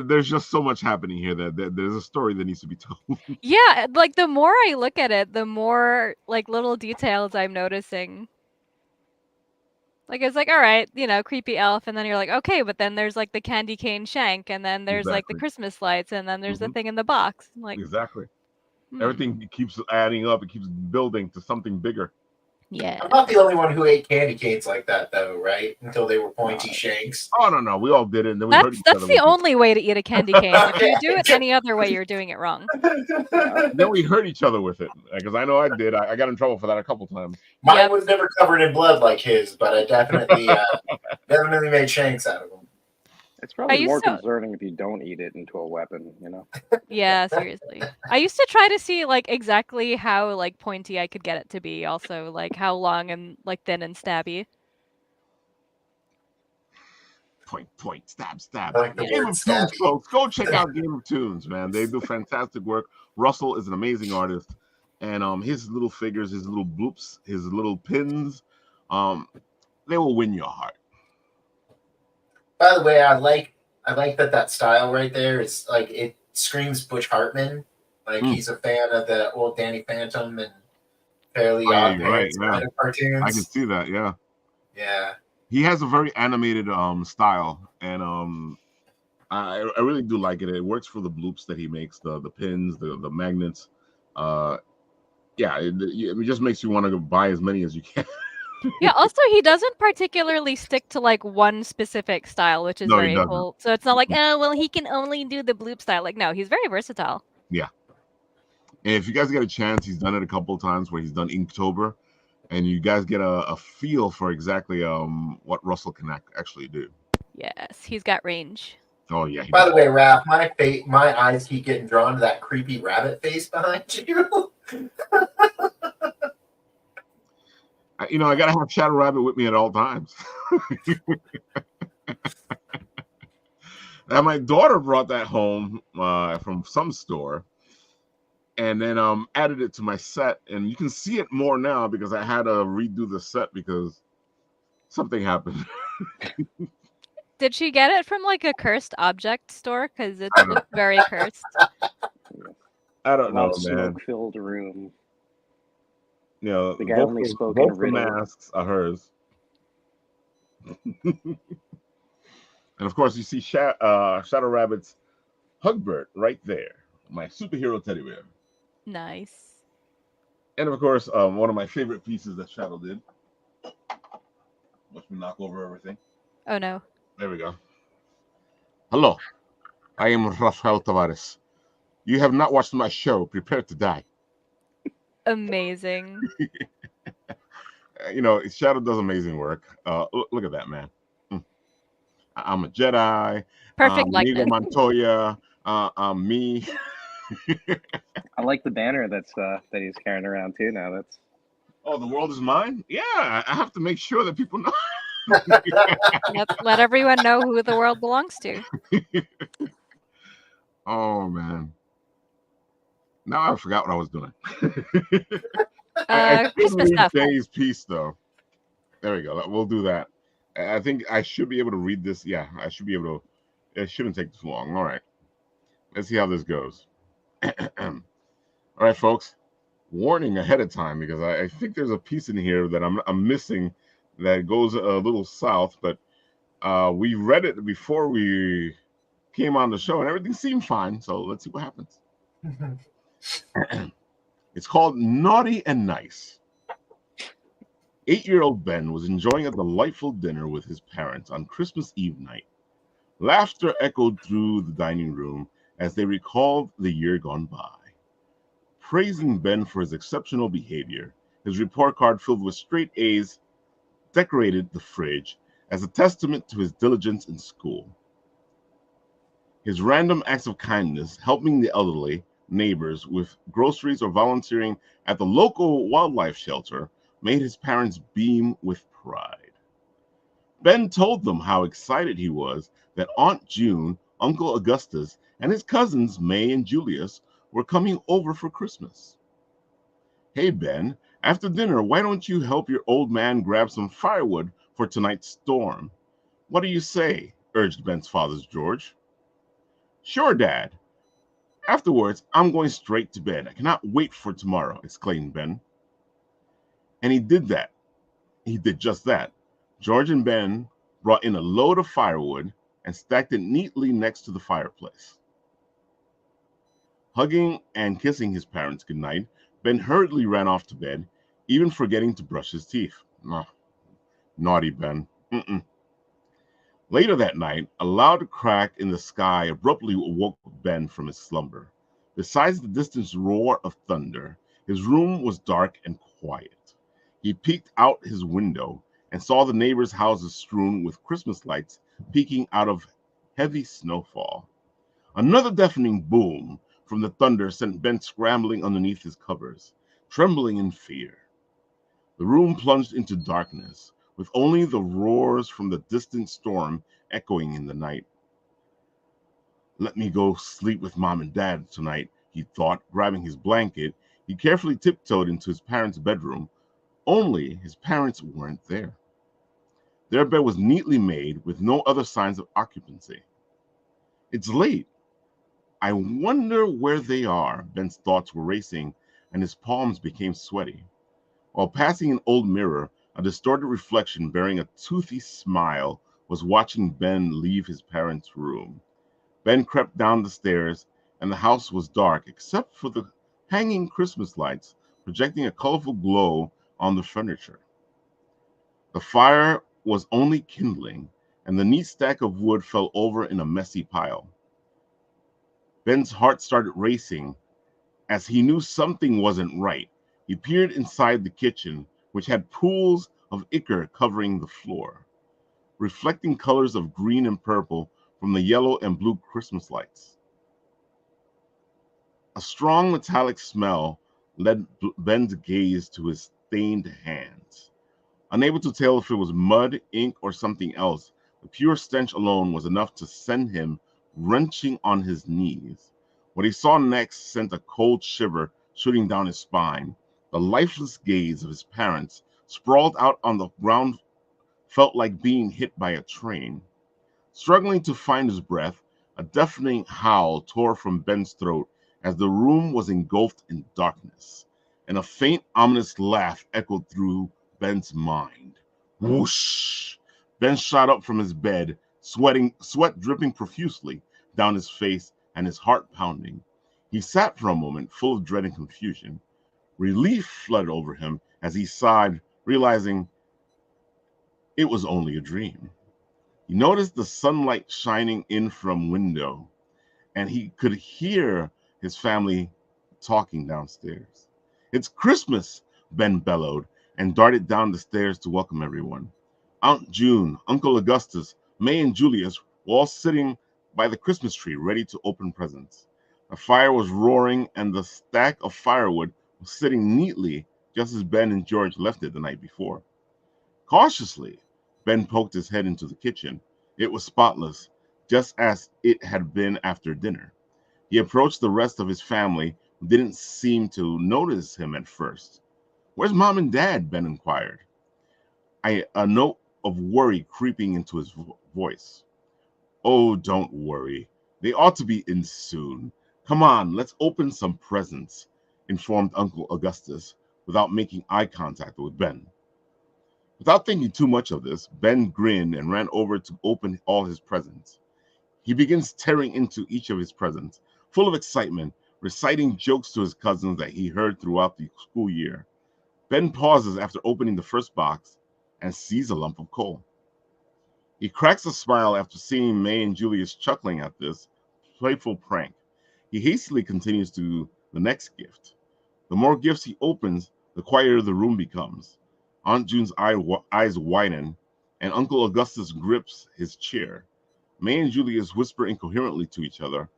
There's just so much happening here that there's a story that needs to be told. Yeah, like the more I look at it, the more like little details I'm noticing. Like it's like, all right, creepy elf, and then you're like, okay, but then there's like the candy cane shank, and then there's like the Exactly. Christmas lights, and then there's the Mhm. thing in the box. I'm like, Exactly. hmm, Everything keeps adding up. It keeps building to something bigger. yeah. I'm not the only one who ate candy canes like that, though, right? Until they were pointy shanks. Oh no, we all did it, and then we hurt That's each that's other. the with only way to eat a candy cane. If you do it Okay. any other way, you're doing it wrong. it. Then we hurt each other with it, because I know I did. I got in trouble for that a couple times. Mine Yep. was never covered in blood like his, but I definitely made shanks out of them. It's probably used more to- concerning if you don't eat it into a weapon, Yeah, seriously. I used to try to see like exactly how like pointy I could get it to be. Also, like how long and like thin and stabby. Point, stab. I like the Game word of Tunes, stabby. folks. Go check out Game of Tunes, man. They do fantastic work. Russell is an amazing artist, and his little figures, his little bloops, his little pins, they will win your heart. By the way, I like that style right there. It's like it screams Butch Hartman. Like he's a fan of the old Danny Phantom and Fairly Oh, yeah, Odd you're right, Parents kind of cartoons. I can see that. Yeah, Yeah. He has a very animated style, and I really do like it. It works for the bloops that he makes, the pins, the magnets. Yeah, it just makes you want to buy as many as you can. Yeah, also he doesn't particularly stick to like one specific style, which is No, he very doesn't. cool. So it's not like, oh, well, he can only do the bloop style. Like, no, he's very versatile. Yeah. And if you guys get a chance, he's done it a couple of times where he's done Inktober, and you guys get a feel for exactly what Russell can actually do. Yes, he's got range. Oh yeah. By the way, Raph, my eyes keep getting drawn to that creepy rabbit face behind you. I gotta have Shadow Rabbit with me at all times. Now my daughter brought that home from some store, and then added it to my set, and you can see it more now because I had to redo the set because something happened. Did she get it from like a cursed object store? Because it I don't- looked very cursed. I A don't lot know, of man. smoke-filled room. You know, The guy both only the, spoke in both the riddle. masks are hers. And of course, you see Shadow Rabbit's Hugbert right there, my superhero teddy bear. Nice. And of course, one of my favorite pieces that Shadow did. Watch me knock over everything. Oh no. There we go. Hello, I am Rafael Tavares. You have not watched my show, Prepare to Die. Amazing. Shadow does amazing work. Look at that, man. I'm a Jedi. Perfect Inigo likeness. Montoya. I'm me. I like the banner that he's carrying around too. Now that's Oh, the world is mine? Yeah, I have to make sure that people know. Let everyone know who the world belongs to. Oh, man. Now I forgot what I was doing. I should Christmas read stuff. Jay's piece, though. There we go. We'll do that. I think I should be able to read this. Yeah, I should be able to. It shouldn't take too long. All right. Let's see how this goes. All right, folks. Warning ahead of time because I think there's a piece in here that I'm missing that goes a little south, but we read it before we came on the show and everything seemed fine. So let's see what happens. It's called Naughty and Nice. 8-year-old Ben was enjoying a delightful dinner with his parents on Christmas Eve night. Laughter echoed through the dining room as they recalled the year gone by. Praising Ben for his exceptional behavior, his report card filled with straight A's decorated the fridge as a testament to his diligence in school. His random acts of kindness, helping the elderly, neighbors with groceries or volunteering at the local wildlife shelter, made his parents beam with pride. Ben told them how excited he was that Aunt June, Uncle Augustus, and his cousins May and Julius were coming over for Christmas. Hey, Ben, after dinner, why don't you help your old man grab some firewood for tonight's storm? What do you say? Urged Ben's father, George. Sure, Dad. Afterwards, I'm going straight to bed. I cannot wait for tomorrow, exclaimed Ben. And he did that. He did just that. George and Ben brought in a load of firewood and stacked it neatly next to the fireplace. Hugging and kissing his parents goodnight, Ben hurriedly ran off to bed, even forgetting to brush his teeth. Naughty Ben. Later that night, a loud crack in the sky abruptly awoke Ben from his slumber. Besides the distant roar of thunder, his room was dark and quiet. He peeked out his window and saw the neighbors' houses strewn with Christmas lights peeking out of heavy snowfall. Another deafening boom from the thunder sent Ben scrambling underneath his covers, trembling in fear. The room plunged into darkness, with only the roars from the distant storm echoing in the night. Let me go sleep with Mom and Dad tonight, he thought, grabbing his blanket. He carefully tiptoed into his parents' bedroom, only his parents weren't there. Their bed was neatly made with no other signs of occupancy. It's late. I wonder where they are. Ben's thoughts were racing and his palms became sweaty. While passing an old mirror, A distorted reflection bearing a toothy smile was watching Ben leave his parents' room. Ben crept down the stairs, and the house was dark except for the hanging Christmas lights projecting a colorful glow on the furniture. The fire was only kindling, and the neat stack of wood fell over in a messy pile. Ben's heart started racing as he knew something wasn't right. He peered inside the kitchen, which had pools of ichor covering the floor, reflecting colors of green and purple from the yellow and blue Christmas lights. A strong metallic smell led Ben's gaze to his stained hands. Unable to tell if it was mud, ink, or something else, the pure stench alone was enough to send him wrenching on his knees. What he saw next sent a cold shiver shooting down his spine. The lifeless gaze of his parents, sprawled out on the ground, felt like being hit by a train. Struggling to find his breath, a deafening howl tore from Ben's throat as the room was engulfed in darkness, and a faint, ominous laugh echoed through Ben's mind. Whoosh! Ben shot up from his bed, sweat dripping profusely down his face and his heart pounding. He sat for a moment, full of dread and confusion. Relief flooded over him as he sighed, realizing it was only a dream. He noticed the sunlight shining in from window, and he could hear his family talking downstairs. It's Christmas, Ben bellowed, and darted down the stairs to welcome everyone. Aunt June, Uncle Augustus, May, and Julius were all sitting by the Christmas tree, ready to open presents. A fire was roaring, and the stack of firewood was sitting neatly just as Ben and George left it the night before. Cautiously, Ben poked his head into the kitchen. It was spotless, just as it had been after dinner. He approached the rest of his family, who didn't seem to notice him at first. "Where's Mom and Dad?" Ben inquired, a note of worry creeping into his voice. "Oh, don't worry. They ought to be in soon. Come on, let's open some presents," informed Uncle Augustus, without making eye contact with Ben. Without thinking too much of this, Ben grinned and ran over to open all his presents. He begins tearing into each of his presents, full of excitement, reciting jokes to his cousins that he heard throughout the school year. Ben pauses after opening the first box and sees a lump of coal. He cracks a smile after seeing May and Julius chuckling at this playful prank. He hastily continues to the next gift. The more gifts he opens, the quieter the room becomes. Aunt June's eyes widen, and Uncle Augustus grips his chair. May and Julius whisper incoherently to each other,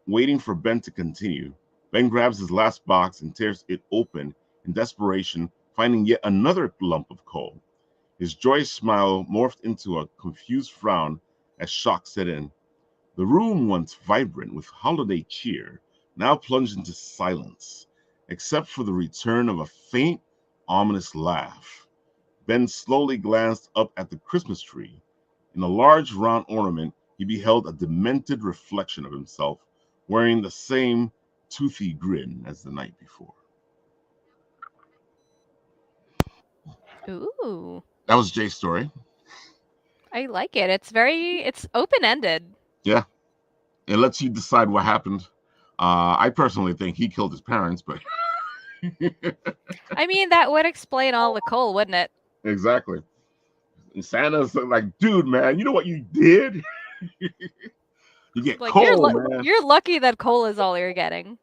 waiting for Ben to continue. Ben grabs his last box and tears it open in desperation, finding yet another lump of coal. His joyous smile morphed into a confused frown as shock set in. The room, once vibrant with holiday cheer, now plunged into silence, except for the return of a faint, ominous laugh. Ben slowly glanced up at the Christmas tree. In a large round ornament, he beheld a demented reflection of himself, wearing the same toothy grin as the night before. Ooh, That was Jay's story. I like it. It's open-ended. Yeah, it lets you decide what happened. I personally think he killed his parents, but I mean, that would explain all the coal, wouldn't it? exactly. And Santa's like, dude, man, you know what you did? You get Like coal, man. you're lucky that coal is all you're getting.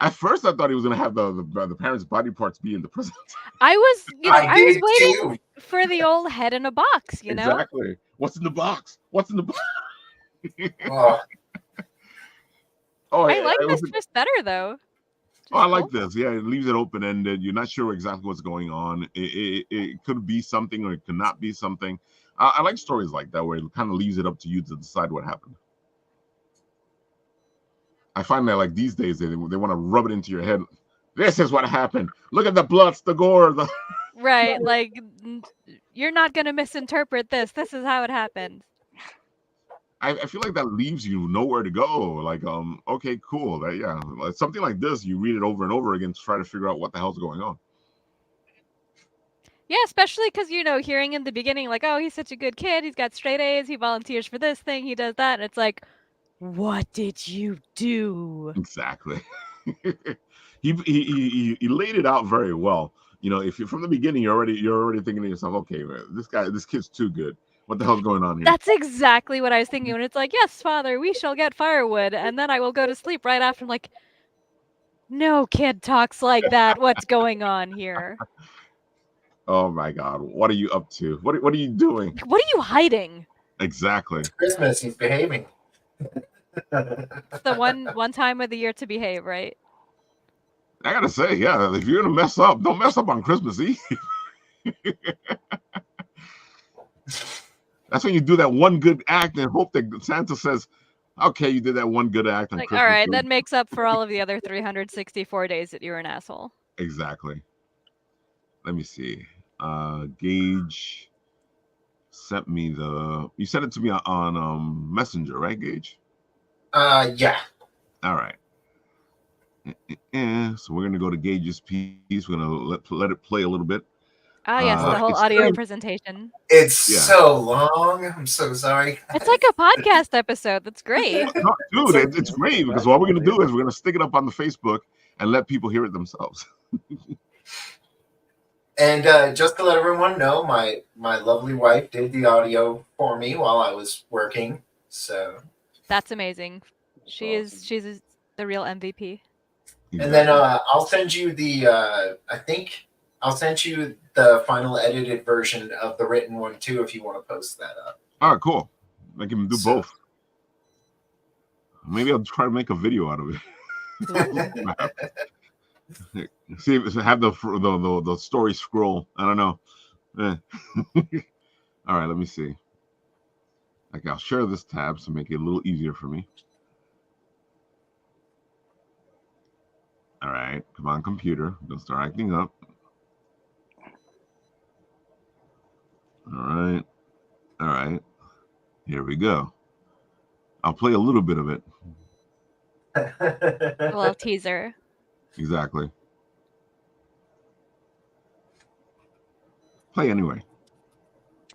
At first, I thought he was gonna have the parents' body parts be in the present. I was, I I was did waiting too. for the old head in a box, Exactly. What's in the box? What's in the box? Oh, Oh, I like it this was, twist better though. oh, I Just like coal. this. Yeah, it leaves it open ended. You're not sure exactly what's going on. It could be something or it could not be something. I like stories like that where it kind of leaves it up to you to decide what happened. I find that like these days they want to rub it into your head. This is what happened. Look at the blood, the gore. Right, like you're not gonna misinterpret this. This is how it happened. I feel like that leaves you nowhere to go. Like, okay, cool. That yeah, like, something like this, you read it over and over again to try to figure out what the hell's going on. Yeah, especially because, hearing in the beginning, like, oh, he's such a good kid. He's got straight A's. He volunteers for this thing. He does that. And it's like, what did you do? Exactly. He laid it out very well. If you're from the beginning, you're already thinking to yourself, okay, man, this kid's too good. What the hell's going on here? That's exactly what I was thinking when it's like, yes, father, we shall get firewood. And then I will go to sleep right after. I'm like, no kid talks like that. What's going on here? Oh my God, what are you up to? What are you doing? What are you hiding? Exactly. It's Christmas. He's behaving. It's the one time of the year to behave, right? I gotta say, yeah, if you're gonna mess up, don't mess up on Christmas Eve. That's when you do that one good act and hope that Santa says, okay, you did that one good act on Like, all Christmas right, Eve. that makes up for all of the other 364 days that you were an asshole. Exactly. Let me see. Gage sent me you sent it to me on Messenger, right, Gage? Yeah. All right. So we're gonna go to Gage's piece. We're gonna let it play a little bit. Ah, yes, the whole It's audio very- presentation. It's Yeah. so long. I'm so sorry. It's like a podcast episode. That's great. No, dude, it's great because what we're gonna do is we're gonna stick it up on the Facebook and let people hear it themselves. And just to let everyone know, my lovely wife did the audio for me while I was working. So, That's amazing. She's the real MVP. and then I'll send you I think I'll send you the final edited version of the written one too if you want to post that up. All right, cool. I can do So- both. Maybe I'll try to make a video out of it. See if have the story scroll. I don't know. All right, let me see. Okay, I'll share this tab to make it a little easier for me. All right, come on, computer. Don't start acting up. All right. Here we go. I'll play a little bit of it. A little teaser. Exactly. Play anyway.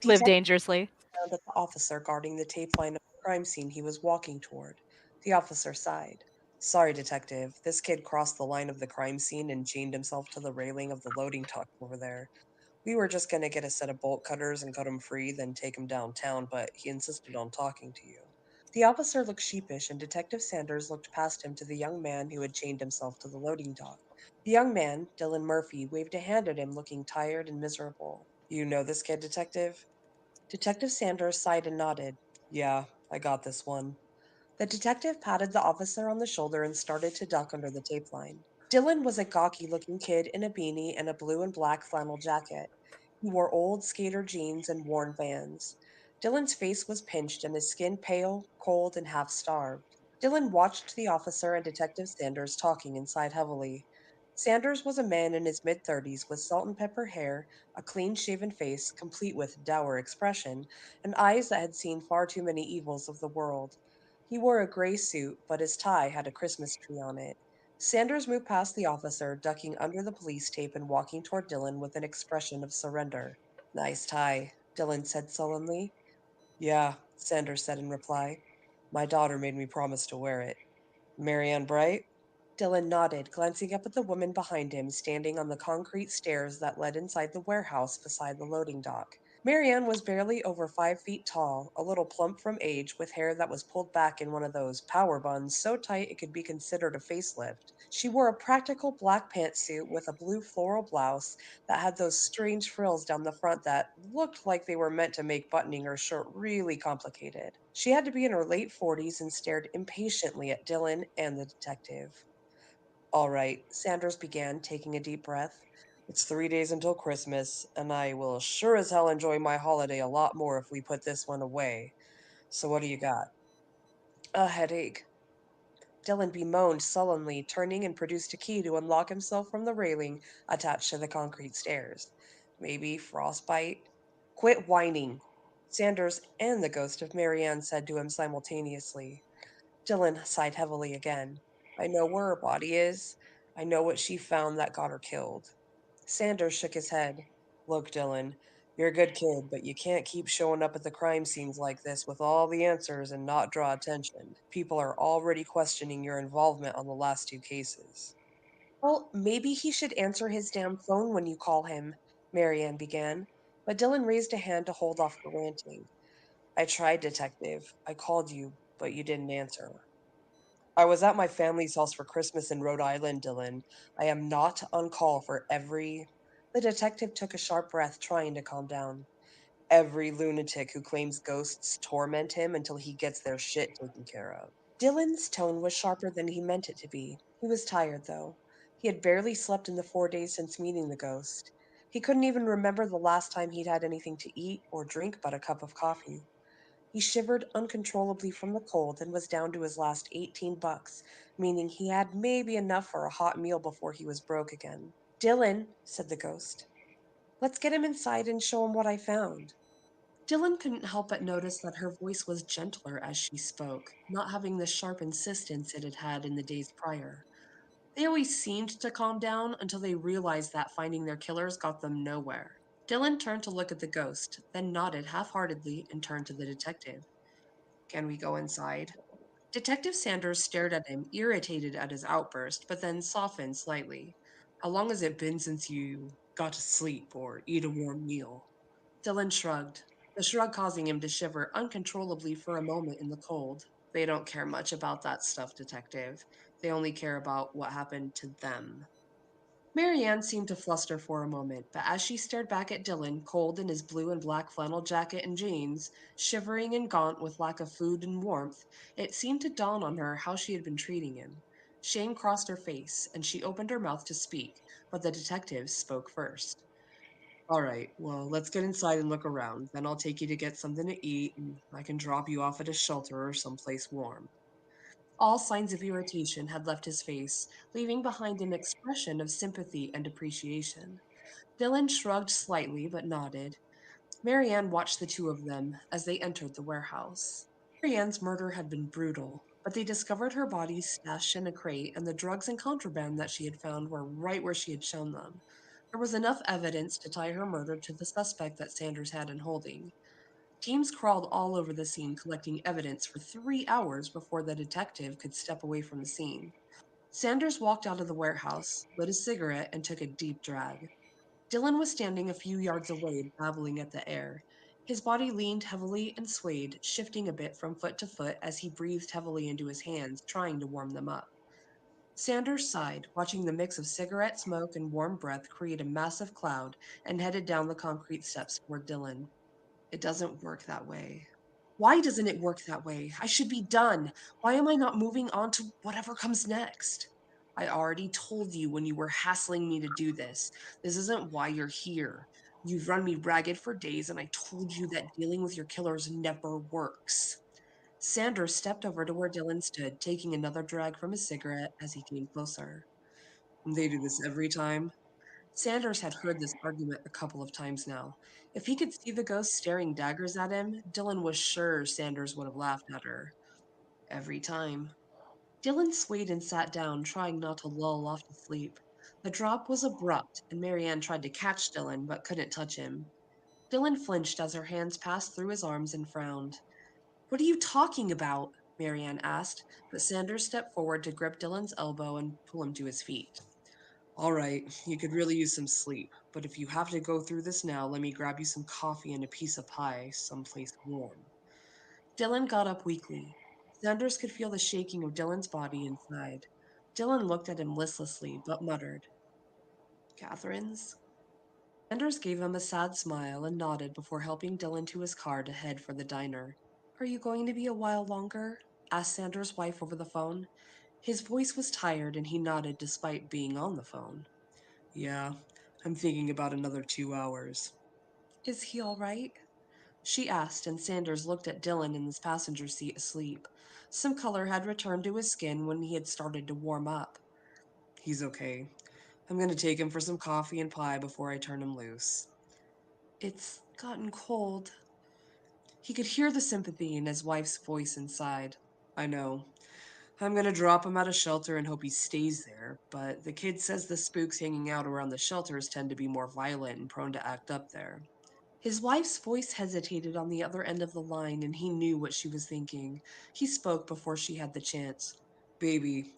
Live dangerously. Found at the officer guarding the tape line of the crime scene he was walking toward. The officer sighed. Sorry, detective. This kid crossed the line of the crime scene and chained himself to the railing of the loading dock over there. We were just going to get a set of bolt cutters and cut him free, then take him downtown, but he insisted on talking to you. The officer looked sheepish, and Detective Sanders looked past him to the young man who had chained himself to the loading dock. The young man, Dylan Murphy, waved a hand at him, looking tired and miserable. You know this kid, detective? Detective Sanders sighed and nodded. Yeah, I got this one. The detective patted the officer on the shoulder and started to duck under the tape line. Dylan was a gawky looking kid in a beanie and a blue and black flannel jacket. He wore old skater jeans and worn Vans. Dylan's face was pinched and his skin pale, cold, and half starved. Dylan watched the officer and Detective Sanders talking and sighed heavily. Sanders was a man in his mid 30s with salt and pepper hair, a clean shaven face, complete with dour expression, and eyes that had seen far too many evils of the world. He wore a gray suit, but his tie had a Christmas tree on it. Sanders moved past the officer, ducking under the police tape and walking toward Dylan with an expression of surrender. Nice tie, Dylan said sullenly. Yeah, Sanders said in reply. My daughter made me promise to wear it. Marianne Bright? Dylan nodded, glancing up at the woman behind him, standing on the concrete stairs that led inside the warehouse beside the loading dock. Marianne was barely over 5 feet tall, a little plump from age, with hair that was pulled back in one of those power buns so tight it could be considered a facelift. She wore a practical black pantsuit with a blue floral blouse that had those strange frills down the front that looked like they were meant to make buttoning her shirt really complicated. She had to be in her late 40s and stared impatiently at Dylan and the detective. All right, Sanders began, taking a deep breath. It's 3 days until Christmas, and I will sure as hell enjoy my holiday a lot more if we put this one away. So, what do you got? A headache. Dylan bemoaned sullenly, turning and produced a key to unlock himself from the railing attached to the concrete stairs. Maybe frostbite? Quit whining, Sanders and the ghost of Marianne said to him simultaneously. Dylan sighed heavily again. I know where her body is. I know what she found that got her killed. Sanders shook his head. Look, Dylan, you're a good kid, but you can't keep showing up at the crime scenes like this with all the answers and not draw attention. People are already questioning your involvement on the last two cases. Well, maybe he should answer his damn phone when you call him, Marianne began, but Dylan raised a hand to hold off her ranting. I tried, Detective. I called you, but you didn't answer. I was at my family's house for Christmas in Rhode Island, Dylan. I am not on call for every. The detective took a sharp breath, trying to calm down. Every lunatic who claims ghosts torment him until he gets their shit taken care of. Dylan's tone was sharper than he meant it to be. He was tired, though. He had barely slept in the 4 days since meeting the ghost. He couldn't even remember the last time he'd had anything to eat or drink but a cup of coffee. He shivered uncontrollably from the cold and was down to his last 18 bucks, meaning he had maybe enough for a hot meal before he was broke again. Dylan, said the ghost, let's get him inside and show him what I found. Dylan couldn't help but notice that her voice was gentler as she spoke, not having the sharp insistence it had had in the days prior. They always seemed to calm down until they realized that finding their killers got them nowhere. Dylan turned to look at the ghost, then nodded half heartedly and turned to the detective. Can we go inside? Detective Sanders stared at him, irritated at his outburst, but then softened slightly. How long has it been since you got to sleep or eat a warm meal? Dylan shrugged, the shrug causing him to shiver uncontrollably for a moment in the cold. They don't care much about that stuff, Detective. They only care about what happened to them. Marianne seemed to fluster for a moment, but as she stared back at Dylan, cold in his blue and black flannel jacket and jeans, shivering and gaunt with lack of food and warmth, it seemed to dawn on her how she had been treating him. Shame crossed her face, and she opened her mouth to speak, but the detective spoke first. All right, well, let's get inside and look around. Then I'll take you to get something to eat, and I can drop you off at a shelter or someplace warm. All signs of irritation had left his face, leaving behind an expression of sympathy and appreciation. Dylan shrugged slightly but nodded. Marianne watched the two of them as they entered the warehouse. Marianne's murder had been brutal, but they discovered her body stashed in a crate, and the drugs and contraband that she had found were right where she had shown them. There was enough evidence to tie her murder to the suspect that Sanders had in holding. Teams crawled all over the scene collecting evidence for 3 hours before the detective could step away from the scene. Sanders walked out of the warehouse, lit a cigarette, and took a deep drag. Dylan was standing a few yards away, babbling at the air. His body leaned heavily and swayed, shifting a bit from foot to foot as he breathed heavily into his hands, trying to warm them up. Sanders sighed, watching the mix of cigarette smoke and warm breath create a massive cloud, and headed down the concrete steps toward Dylan. It doesn't work that way. Why doesn't it work that way? I should be done. Why am I not moving on to whatever comes next? I already told you when you were hassling me to do this. This isn't why you're here. You've run me ragged for days, and I told you that dealing with your killers never works. Sanders stepped over to where Dylan stood, taking another drag from his cigarette as he came closer. They do this every time. Sanders had heard this argument a couple of times now. If he could see the ghost staring daggers at him, Dylan was sure Sanders would have laughed at her. Every time. Dylan swayed and sat down, trying not to lull off to sleep. The drop was abrupt, and Marianne tried to catch Dylan, but couldn't touch him. Dylan flinched as her hands passed through his arms and frowned. What are you talking about? Marianne asked, but Sanders stepped forward to grip Dylan's elbow and pull him to his feet. All right, you could really use some sleep, but if you have to go through this now, let me grab you some coffee and a piece of pie someplace warm. Dylan got up weakly. Sanders could feel the shaking of Dylan's body inside. Dylan looked at him listlessly, but muttered, Catherine's? Sanders gave him a sad smile and nodded before helping Dylan to his car to head for the diner. Are you going to be a while longer? Asked Sanders' wife over the phone. His voice was tired and he nodded despite being on the phone. Yeah, I'm thinking about another 2 hours. Is he all right? She asked, and Sanders looked at Dylan in his passenger seat asleep. Some color had returned to his skin when he had started to warm up. He's okay. I'm going to take him for some coffee and pie before I turn him loose. It's gotten cold. He could hear the sympathy in his wife's voice inside. I know. I'm gonna drop him at a shelter and hope he stays there, but the kid says the spooks hanging out around the shelters tend to be more violent and prone to act up there. His wife's voice hesitated on the other end of the line, and he knew what she was thinking. He spoke before she had the chance. Baby,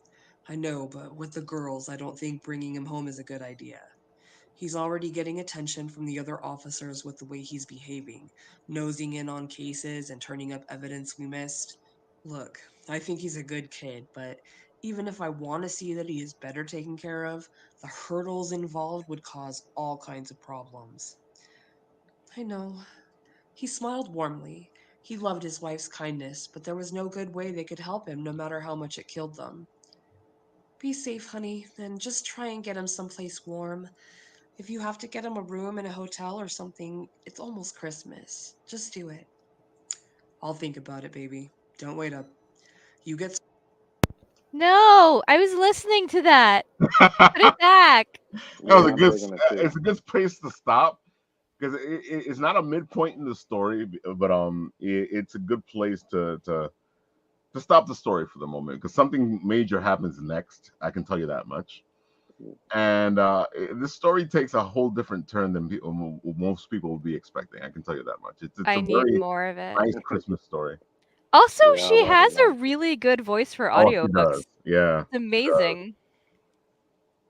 I know, but with the girls, I don't think bringing him home is a good idea. He's already getting attention from the other officers with the way he's behaving, nosing in on cases and turning up evidence we missed. Look, I think he's a good kid, but even if I want to see that he is better taken care of, the hurdles involved would cause all kinds of problems. I know. He smiled warmly. He loved his wife's kindness, but there was no good way they could help him, no matter how much it killed them. Be safe, honey, and just try and get him someplace warm. If you have to get him a room in a hotel or something, it's almost Christmas. Just do it. I'll think about it, baby. Don't wait up. You get No, I was listening to that. Put it back. That was Yeah, a I'm good. digging it too. It's a good place to stop because it's not a midpoint in the story, but it's a good place to stop the story for the moment because something major happens next. I can tell you that much. And this story takes a whole different turn than most people would be expecting. I can tell you that much. It's I a need very more of it. nice Christmas story. Also, Yeah, I she love it, has a man. really good voice for Oh, she audiobooks. does. Yeah, It's amazing.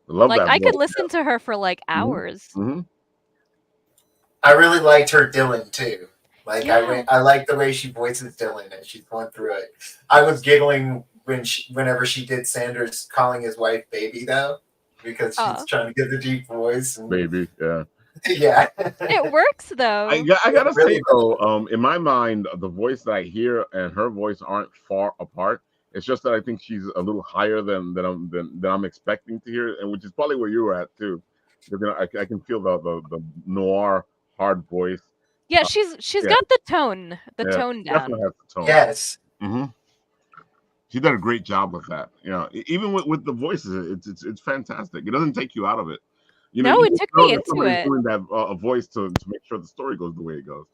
I love Like that I could voice. listen to her for like Mhm. hours. Mm-hmm. I really liked her Dylan too. Like Yeah. I like the way she voices Dylan and she's going through it. I was giggling whenever she did Sanders calling his wife baby though, because she's Oh, trying to get the deep voice and Baby, yeah. yeah. it works though. I gotta Really say though, in my mind, the voice that I hear and her voice aren't far apart. It's just that I think she's a little higher than I'm expecting to hear, and which is probably where you were at too. Because I can feel the noir hard voice. Yeah, Uh, she's yeah, got the tone yeah, definitely down. has the tone. Yes. Hmm. She did a great job with that. You know, even with the voices, it's fantastic. It doesn't take you out of it. You know, No, you it just took know me that into somebody's it. doing that a voice to make sure the story goes the way it goes.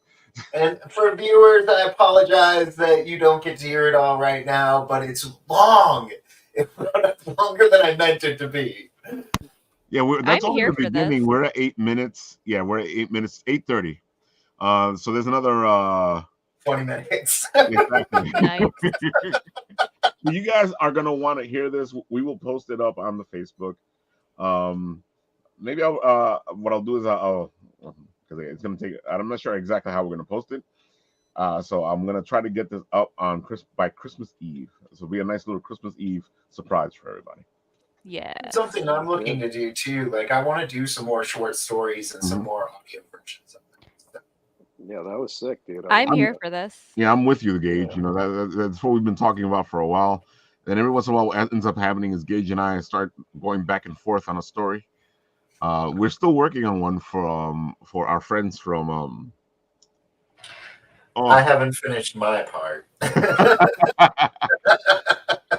And for viewers, I apologize that you don't get to hear it all right now, but it's long. It's longer than I meant it to be. Yeah, I'm that's only here the for this. beginning. We're at 8 minutes. Yeah, we're at 8 minutes, 8:30. So there's another 20 minutes. exactly. Nice. You guys are gonna want to hear this. We will post it up on the Facebook. Maybe I'll what I'll do is I'll because it's gonna take. I'm not sure exactly how we're gonna post it. So I'm gonna try to get this up on by Christmas Eve. So it'll be a nice little Christmas Eve surprise for everybody. Yeah. Something I'm Sounds looking good. to do too. Like I want to do some more short stories and some Mhm. more audio versions of them. Yeah, that was sick, dude. I I'm love here that. for this. Yeah, I'm with you, Gage. Yeah. You know that's what we've been talking about for a while. Then every once in a while, what ends up happening is Gage and I start going back and forth on a story. We're still working on one for our friends from I oh haven't finished my part.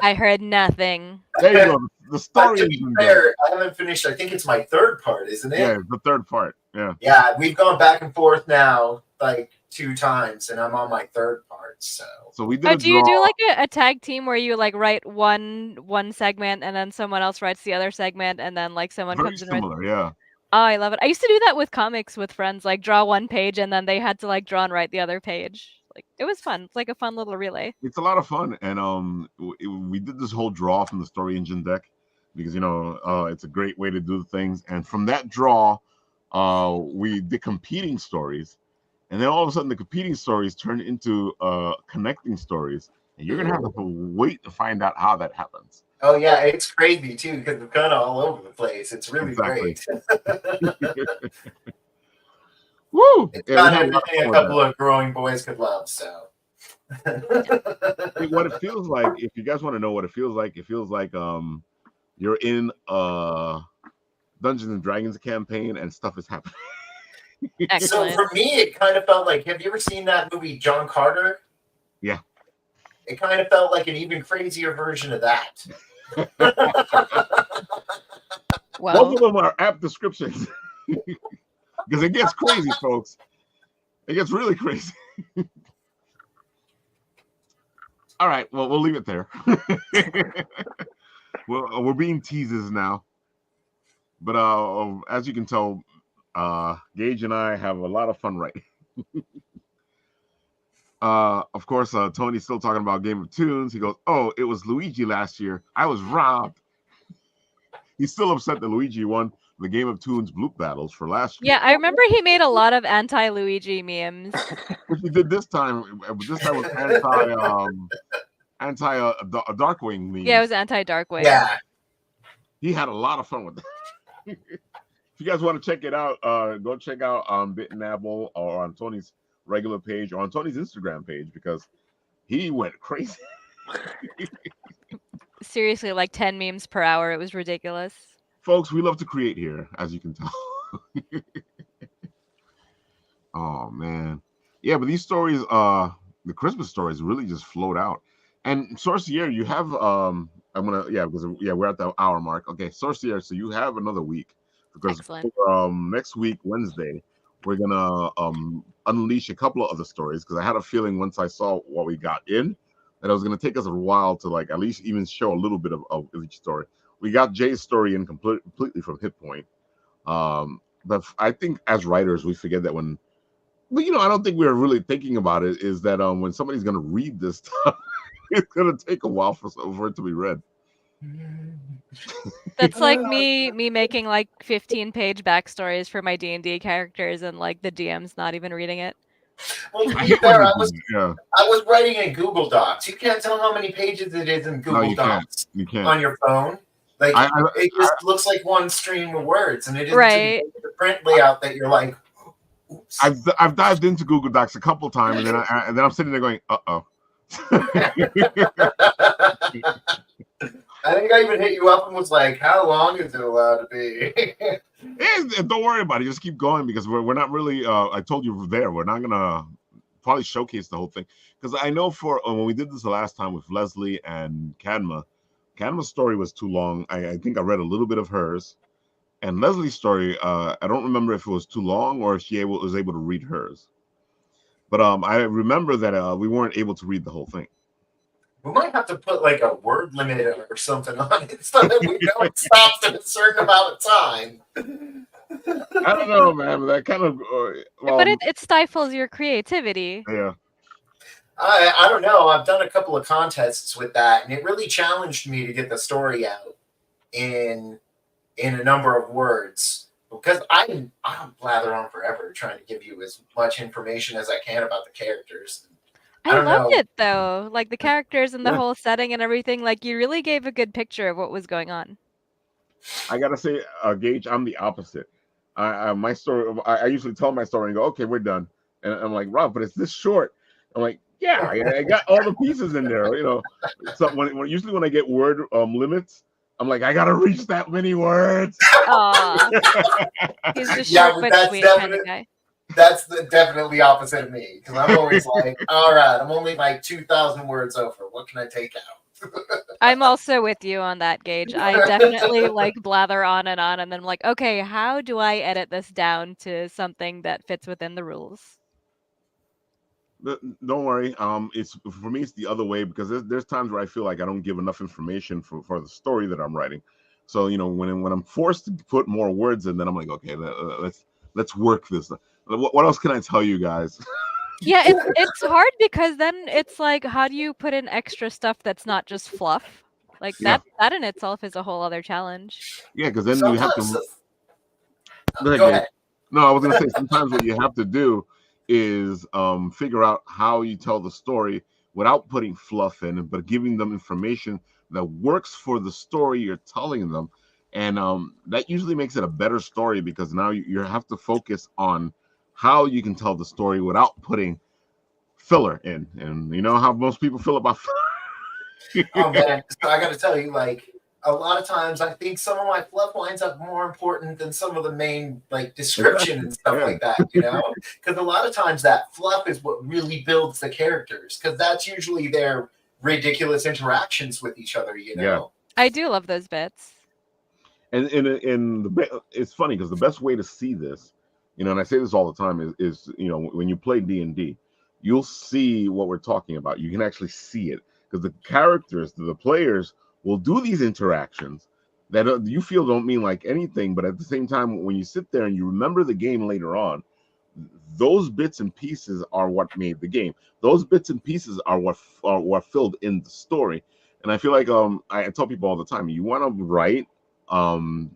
I heard nothing. there you go. The But story to has be been done. fair, I haven't finished. I think it's my third part, isn't Yeah, it? it's the third part. Yeah. Yeah, we've gone back and forth now like 2 times, and I'm on my third part. So So we did Oh, a do you do draw. like a tag team where you like write one segment and then someone else writes the other segment and then like someone Very comes and writes? similar. Yeah. Oh, I love it. I used to do that with comics with friends, like draw one page and then they had to like draw and write the other page. Like it was fun. It's like a fun little relay. It's a lot of fun, and we did this whole draw from the story engine deck because it's a great way to do things. And from that draw, we did competing stories, and then all of a sudden the competing stories turned into connecting stories, and you're gonna have to wait to find out how that happens. oh yeah, it's crazy too because it's kind of all over the place. It's really Exactly. great. Woo! It's Yeah, we got had a lot of everything fun a with that. couple of growing boys could love. So What it feels like, if you guys want to know what it feels like you're in a Dungeons and Dragons campaign and stuff is happening. So Excellent. for me, it kind of felt like, have you ever seen that movie John Carter? Yeah. It kind of felt like an even crazier version of that. Well, Both of them are apt descriptions because it gets crazy, folks. It gets really crazy. All right, well, we'll leave it there. Well, we're being teases now, but as you can tell, Gage and I have a lot of fun writing. Of course, Tony's still talking about Game of Tunes. He goes, "Oh, it was Luigi last year. I was robbed." He's still upset that Luigi won the Game of Tunes Bloop battles for last year. Yeah, I remember he made a lot of anti-Luigi memes. Which he did this time. This time was anti Darkwing memes. Yeah, it was anti-Darkwing. Yeah. He had a lot of fun with that. If you guys want to check it out, go check out Bit and Apple or on Tony's regular page or on Tony's Instagram page because he went crazy. Seriously, like 10 memes per hour. It was ridiculous. Folks, we love to create here, as you can tell. Oh man. Yeah, but these stories, the Christmas stories really just float out. And Sorcier, you have we're at the hour mark. Okay, Sorcier, so you have another week because Excellent. next week, Wednesday, we're gonna unleash a couple of other stories because I had a feeling once I saw what we got in that it was gonna take us a while to like at least even show a little bit of each story. We got Jay's story in completely from Hit Point. But I think as writers we forget that but I don't think we're really thinking about it is that when somebody's gonna read this stuff, it's gonna take a while for it to be read. That's like me making like 15-page backstories for my D&D characters and like the DM's not even reading it. Well, to be fair, I was writing in Google Docs. You can't tell how many pages it is in Google Docs you can't. on your phone. Like it just looks like one stream of words, and it isn't right. the print layout that you're like. Oops. I've dived into Google Docs a couple times, and then I'm sitting there going, "Uh-oh." I think I even hit you up and was like, "How long is it allowed to be?" Don't worry about it. Just keep going because we're not really. I told you we're not gonna probably showcase the whole thing because I know for when we did this the last time with Leslie and Cadma's story was too long. I think I read a little bit of hers, and Leslie's story. I don't remember if it was too long or if she was able to read hers. But I remember that we weren't able to read the whole thing. We might have to put like a word limit or something on it so that we know it stops at a certain amount of time. I don't know, man. But that kind of. But it stifles your creativity. Yeah. I don't know. I've done a couple of contests with that, and it really challenged me to get the story out in a number of words. Because I'm blather on forever trying to give you as much information as I can about the characters. I loved it though, like the characters and the whole setting and everything. Like you really gave a good picture of what was going on. I gotta say, Gage, I'm the opposite. My story, I usually tell my story and go, "Okay, we're done," and I'm like, "Rob, but it's this short." I'm like, "Yeah, I got all the pieces in there." So usually when I get word limits, I'm like, I gotta reach that many words. He's just short but sweet kind of guy. That's definitely opposite of me because I'm always like, all right, I'm only like 2,000 words over. What can I take out? I'm also with you on that, Gage. I definitely like blather on, and then I'm like, okay, how do I edit this down to something that fits within the rules? Don't worry. It's for me. It's the other way because there's times where I feel like I don't give enough information for the story that I'm writing. So when I'm forced to put more words in, then I'm like, okay, let's work this. What else can I tell you guys? Yeah, it's hard because then it's like, how do you put in extra stuff that's not just fluff? Like that in itself is a whole other challenge. Yeah, because then you have to. Go ahead. No, I was gonna say sometimes what you have to do is figure out how you tell the story without putting fluff in it, but giving them information that works for the story you're telling them, and that usually makes it a better story because now you have to focus on how you can tell the story without putting filler in. And you know how most people feel about filler. Oh man, so I got to tell you, like a lot of times I think some of my fluff lines are more important than some of the main like description and stuff like that, because a lot of times that fluff is what really builds the characters because that's usually their ridiculous interactions with each other, Yeah. I do love those bits. And it's funny because the best way to see this, and I say this all the time, is when you play D&D, you'll see what we're talking about. You can actually see it. because the characters, the players, will do these interactions that you feel don't mean like anything, but at the same time, when you sit there and you remember the game later on, those bits and pieces are what made the game. Those bits and pieces are what filled in the story. And I feel like I tell people all the time, you want to write,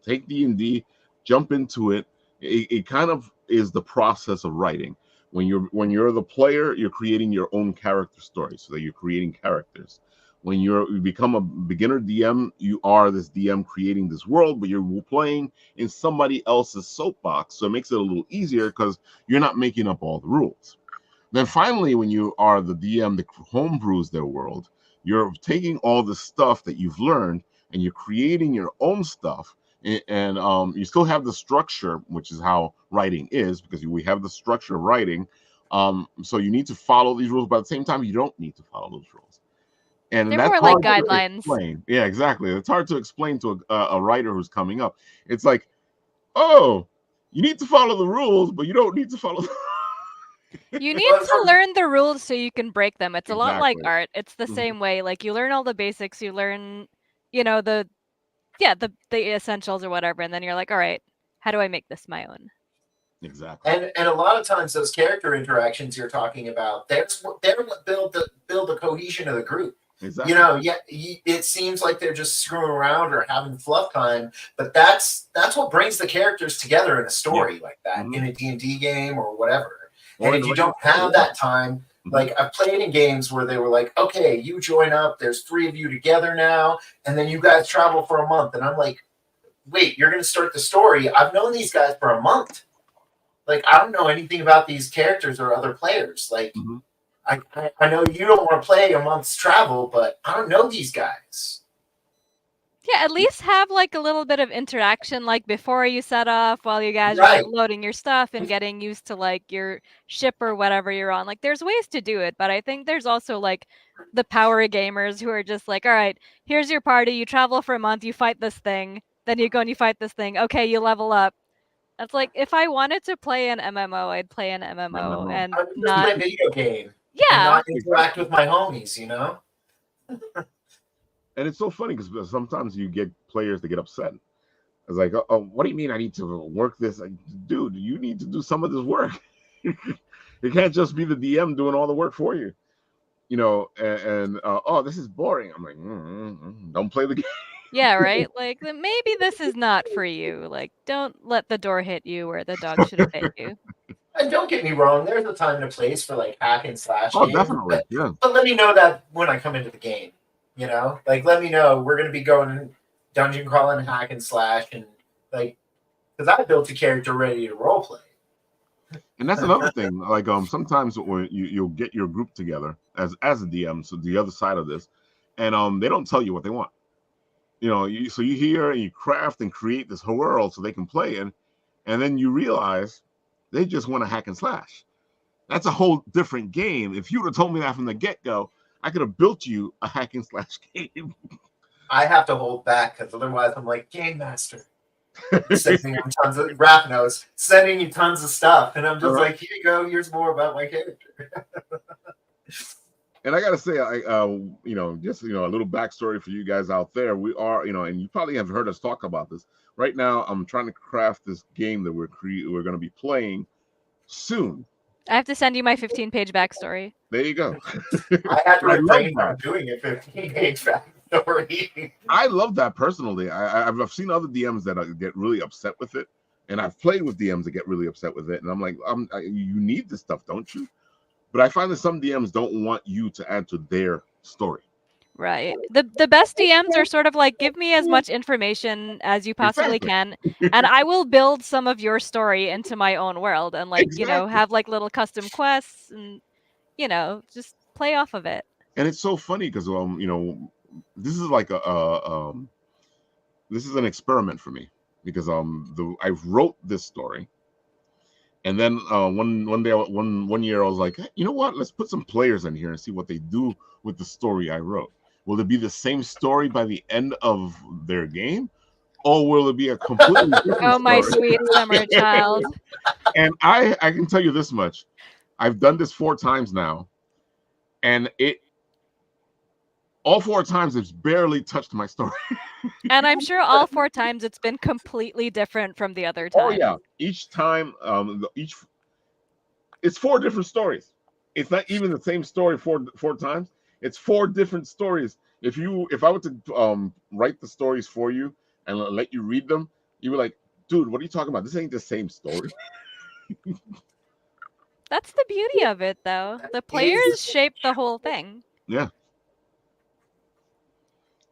take D&D, jump into it. It kind of is the process of writing. When you're the player, you're creating your own character story, so that you're creating characters. When you become a beginner DM, you are this DM creating this world, but you're playing in somebody else's soapbox, so it makes it a little easier because you're not making up all the rules. Then finally, when you are the DM that homebrews their world, you're taking all the stuff that you've learned and you're creating your own stuff. And you still have the structure, which is how writing is, because we have the structure of writing. So you need to follow these rules, but at the same time, you don't need to follow those rules. And They're that's more like hard to guidelines. explain. Yeah, exactly. It's hard to explain to a writer who's coming up. It's like, oh, you need to follow the rules, but you don't need to follow the You need to learn the rules so you can break them. It's a lot like Exactly. art. It's the Mhm. same way. Like you learn all the basics, you learn, the essentials or whatever, and then you're like, all right, how do I make this my own? Exactly. And a lot of times those character interactions you're talking about, they're what build the cohesion of the group. Exactly. It seems like they're just screwing around or having fluff time, but that's what brings the characters together in a story like that, in a D&D game or whatever. And if you don't have that time, like I've played in games where they were like, okay, you join up, there's 3 of you together now, and then you guys travel for a month. And I'm like, wait, you're going to start the story. I've known these guys for a month. Like, I don't know anything about these characters or other players. Like, I know you don't want to play a month's travel, but I don't know these guys. Yeah, at least have like a little bit of interaction, like before you set off, while you guys are loading your stuff and getting used to like your ship or whatever you're on. Like, there's ways to do it, but I think there's also like the power gamers who are just like, all right, here's your party. You travel for a month, you fight this thing, then you go and you fight this thing. Okay, you level up. That's like, if I wanted to play an MMO, I'd play an MMO and I would just not play a video game. Yeah. And not interact with my homies, And it's so funny because sometimes you get players that get upset. It's like, oh, what do you mean I need to work this? Like, dude, you need to do some of this work. It can't just be the DM doing all the work for you. And oh, this is boring. I'm like, don't play the game. Yeah, right? Like, maybe this is not for you. Like, don't let the door hit you where the dog should have hit you. And don't get me wrong, there's a time and a place for like hack and slash Oh, games. definitely, yeah. But let me know that when I come into the game, like let me know we're gonna be going dungeon crawling, hack and slash, and like because I built a character ready to role play. And that's another thing. Like sometimes when you'll get your group together as a DM, so the other side of this, and they don't tell you what they want. So you hear and you craft and create this whole world so they can play in, and then you realize they just want to hack and slash. That's a whole different game. If you would have told me that from the get-go, I could have built you a hack and slash game. I have to hold back because otherwise I'm like game master. Sending you tons of rap notes, sending you tons of stuff, and I'm just like, here you go. Here's more about my character. And I gotta say, just a little backstory for you guys out there. We are, and you probably have heard us talk about this. Right now, I'm trying to craft this game that we're going to be playing soon. I have to send you my 15-page backstory. There you go. I had to refrain from doing a 15-page backstory. I love that personally. I've seen other DMs that get really upset with it, and I've played with DMs that get really upset with it. And I'm like, you need this stuff, don't you? But I find that some DMs don't want you to add to their story. Right. The best DMs are sort of like, give me as much information as you possibly can, and I will build some of your story into my own world, and like, have like little custom quests, and just play off of it. And it's so funny because this is like this is an experiment for me because I wrote this story. And then one year I was like, hey, you know what? Let's put some players in here and see what they do with the story I wrote. Will it be the same story by the end of their game? Or will it be a completely different story? Oh, my sweet summer child. And I can tell you this much. I've done this 4 times now. And all 4 times it's barely touched my story. And I'm sure all 4 times it's been completely different from the other Oh time. yeah, each time, it's 4 different stories. It's not even the same story four times. It's 4 different stories. If I were to write the stories for you and let you read them, you were like, dude, what are you talking about? This ain't the same story. That's the beauty of it, though. The players shape the whole thing. Yeah.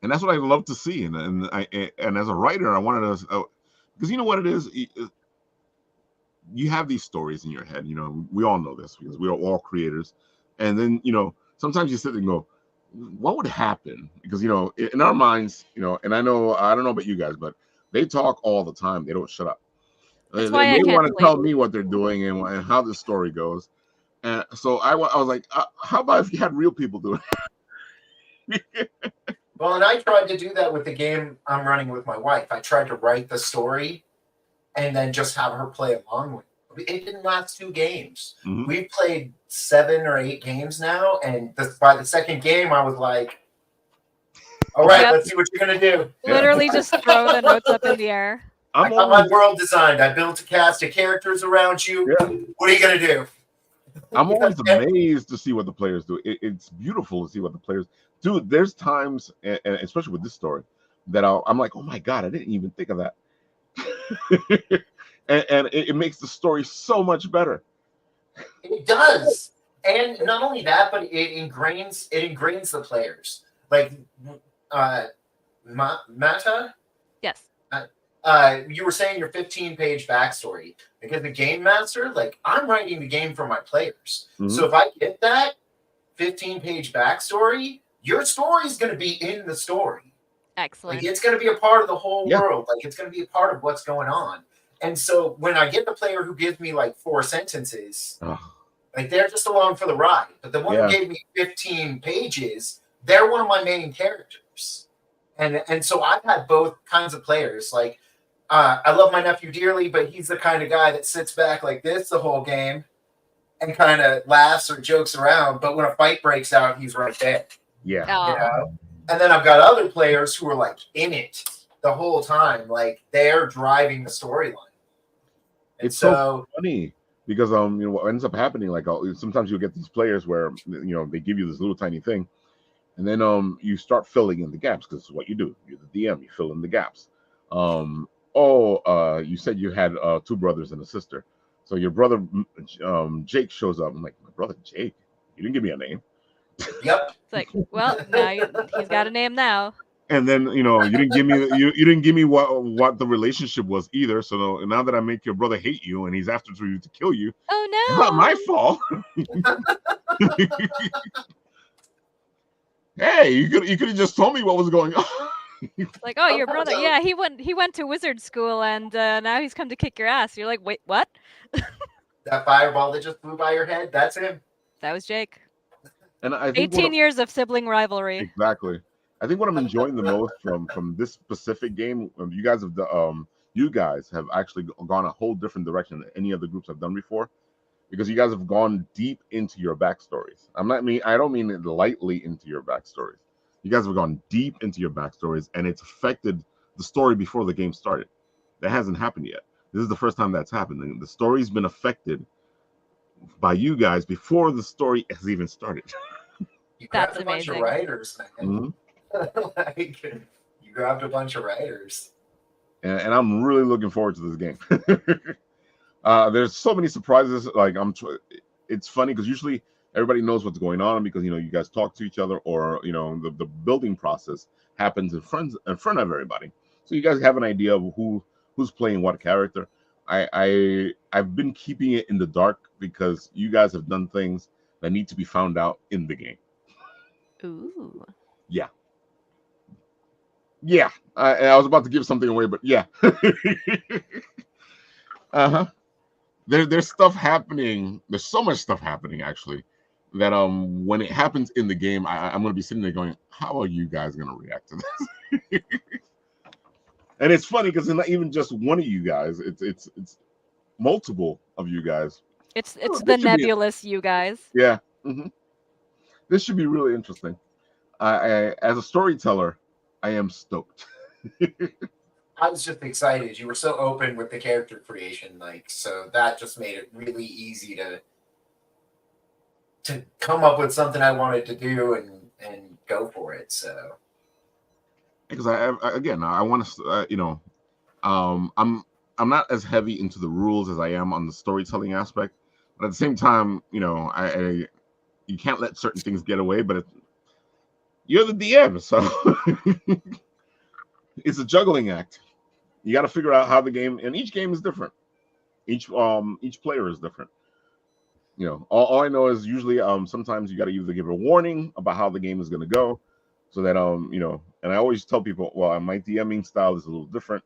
And that's what I love to see. And as a writer, I wanted to, because you know what it is, you have these stories in your head. You know, we all know this because we are all creators. And then, you know, sometimes you sit and go, what would happen? Because, you know, in our minds, you know, and I don't know about you guys, but they talk all the time. They don't shut up. That's They why I can't want to play. tell me what they're doing and how the story goes. And so I was like, how about if you had real people do it? Well, and I tried to do that with the game I'm running with my wife. I tried to write the story and then just have her play along with it. It didn't last 2 games. Mhm. We've played 7 or 8 games now, and by the second game, I was like, all right, Yep. let's see what you're going to do. Literally just throw the notes up in the air. I got my world designed. I built a cast of characters around you. Yeah. What are you going to do? I'm always amazed to see what the players do. It's beautiful to see what the players do. There's times, and especially with this story, that I'm like, oh my God, I didn't even think of that. and it makes the story so much better. It does. And not only that, but it ingrains the players. Like Mata, Yes. you were saying your 15-page backstory. Because the game master, like, I'm writing the game for my players. Mhm. So if I get that 15-page backstory, your story is going to be in the story. Excellent. Like, it's going to be a part of the whole Yeah. world. Like, it's going to be a part of what's going on. And so when I get the player who gives me like 4 sentences, like, they're just along for the ride. But the one who gave me 15 pages, they're one of my main characters. And so I've had both kinds of players. Like, I love my nephew dearly, but he's the kind of guy that sits back like this the whole game and kind of laughs or jokes around. But when a fight breaks out, he's right there. Yeah. You know? And then I've got other players who are like in it the whole time. Like, they're driving the storyline. It's so funny because you know what ends up happening, like, sometimes you'll get these players where, you know, they give you this little tiny thing, and then you start filling in the gaps, because it's what you do. You're the DM, you fill in the gaps. You said you had 2 brothers and a sister, so your brother Jake shows up. I'm like, my brother Jake? You didn't give me a name. Yep. It's like, well, now he's got a name now. And then, you know, you didn't give me you didn't give me what the relationship was either. So now that I make your brother hate you and he's after you to kill you, oh no, it's not my fault. Hey, you could have just told me what was going on. Like, oh, your brother, yeah, he went to wizard school and now he's come to kick your ass. You're like, wait, what? That fireball that just flew by your head, that's him. That was Jake. And I think 18 years of sibling rivalry. Exactly. I think what I'm enjoying the most from this specific game, you guys have actually gone a whole different direction than any other groups I've done before, because you guys have gone deep into your backstories. I don't mean it lightly into your backstories. You guys have gone deep into your backstories, and it's affected the story before the game started. That hasn't happened yet. This is the first time that's happened. And the story's been affected by you guys before the story has even started. You That's grabbed a bunch of amazing. writers, man. Mm-hmm. Like, you grabbed a bunch of writers. And I'm really looking forward to this game. There's so many surprises. Like, it's funny because usually everybody knows what's going on because, you know, you guys talk to each other, or, you know, the building process happens in front of everybody. So you guys have an idea of who's playing what character. I've been keeping it in the dark because you guys have done things that need to be found out in the game. Ooh. Yeah. Yeah. I was about to give something away, but yeah. Uh-huh. There's stuff happening. There's so much stuff happening, actually, that when it happens in the game, I'm gonna be sitting there going, how are you guys gonna react to this? And it's funny because it's not even just one of you guys, it's multiple of you guys. It's the nebulous you guys. Yeah. Mm-hmm. This should be really interesting. as a storyteller, I am stoked. I was just excited. You were so open with the character creation, like, so that just made it really easy to come up with something I wanted to do and go for it. So Because I want to, I'm not as heavy into the rules as I am on the storytelling aspect, but at the same time, I you can't let certain things get away. But you're the DM, so it's a juggling act. You got to figure out how the game, and each game is different. Each player is different. All I know is usually sometimes you got to either give a warning about how the game is going to go, so that and I always tell people, well, my DMing style is a little different.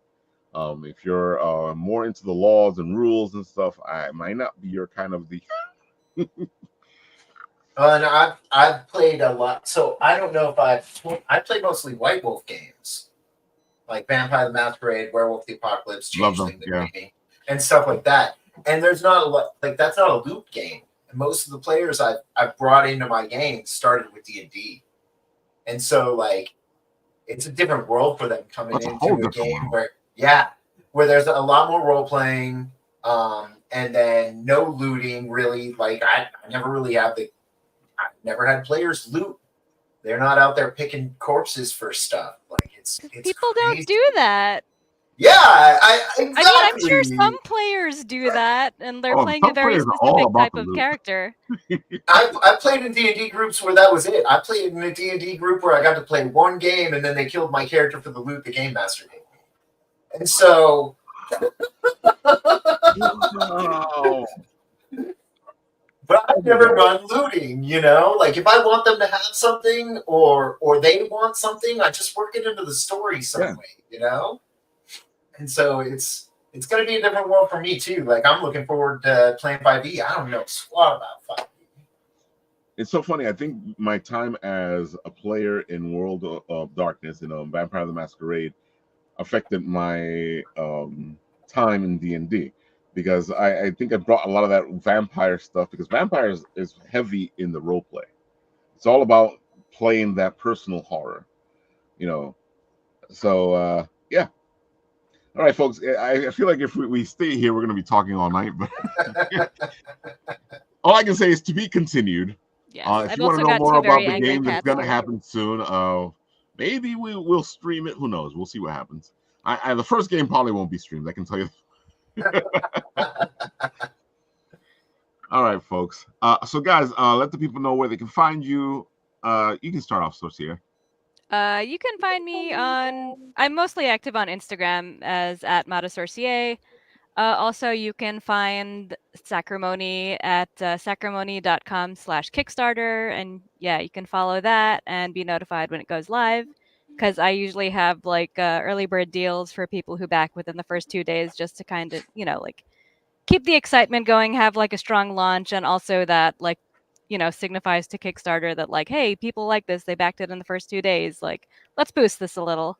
If you're more into the laws and rules and stuff, I might not be your kind of the. and I've played a lot, so I don't know if I played mostly White Wolf games, like Vampire the Masquerade, Werewolf the Apocalypse, Love them, Changeling the yeah. Dreaming, and stuff like that. And there's not a lot, like, that's not a loop game. And most of the players I've brought into my games started with D&D, and so like it's a different world for them coming That's a into whole a different game world. where there's a lot more role playing, and then no looting really. Like I never really have I've never had players loot. They're not out there picking corpses for stuff. Like it's People crazy. don't do that. Yeah, exactly. I mean, I'm sure some players do that, and they're playing a some very players are all specific about type the of loot. character. I played in D&D groups where that was it. I played in a D&D group where I got to play one game, and then they killed my character for the loot the game master gave me. And so, Wow. but I've never run looting. Like if I want them to have something or they want something, I just work it into the story some way. And so it's going to be a different world for me too. Like I'm looking forward to playing 5e. I don't know squat about 5e. It's so funny. I think my time as a player in World of Darkness and Vampire the Masquerade affected my time in D&D, because I think I brought a lot of that vampire stuff, because vampires is heavy in the role play. It's all about playing that personal horror, So yeah. All right, folks. I feel like if we stay here, we're going to be talking all night. But all I can say is to be continued. Yes, If I've you want also to know got more two about very the angry game that's cats going to here. happen soon, maybe we'll stream it. Who knows? We'll see what happens. The first game probably won't be streamed, I can tell you. All right, folks. So guys, let the people know where they can find you. You can start off, Sorcier. You can find me I'm mostly active on Instagram as @matasorcier. Also, you can find Sacrimony at sacrimony.com/Kickstarter. And yeah, you can follow that and be notified when it goes live, because I usually have like early bird deals for people who back within the first 2 days, just to kind of, like keep the excitement going, have like a strong launch, and also that like, signifies to Kickstarter that like, hey, people like this, they backed it in the first 2 days. Like, let's boost this a little.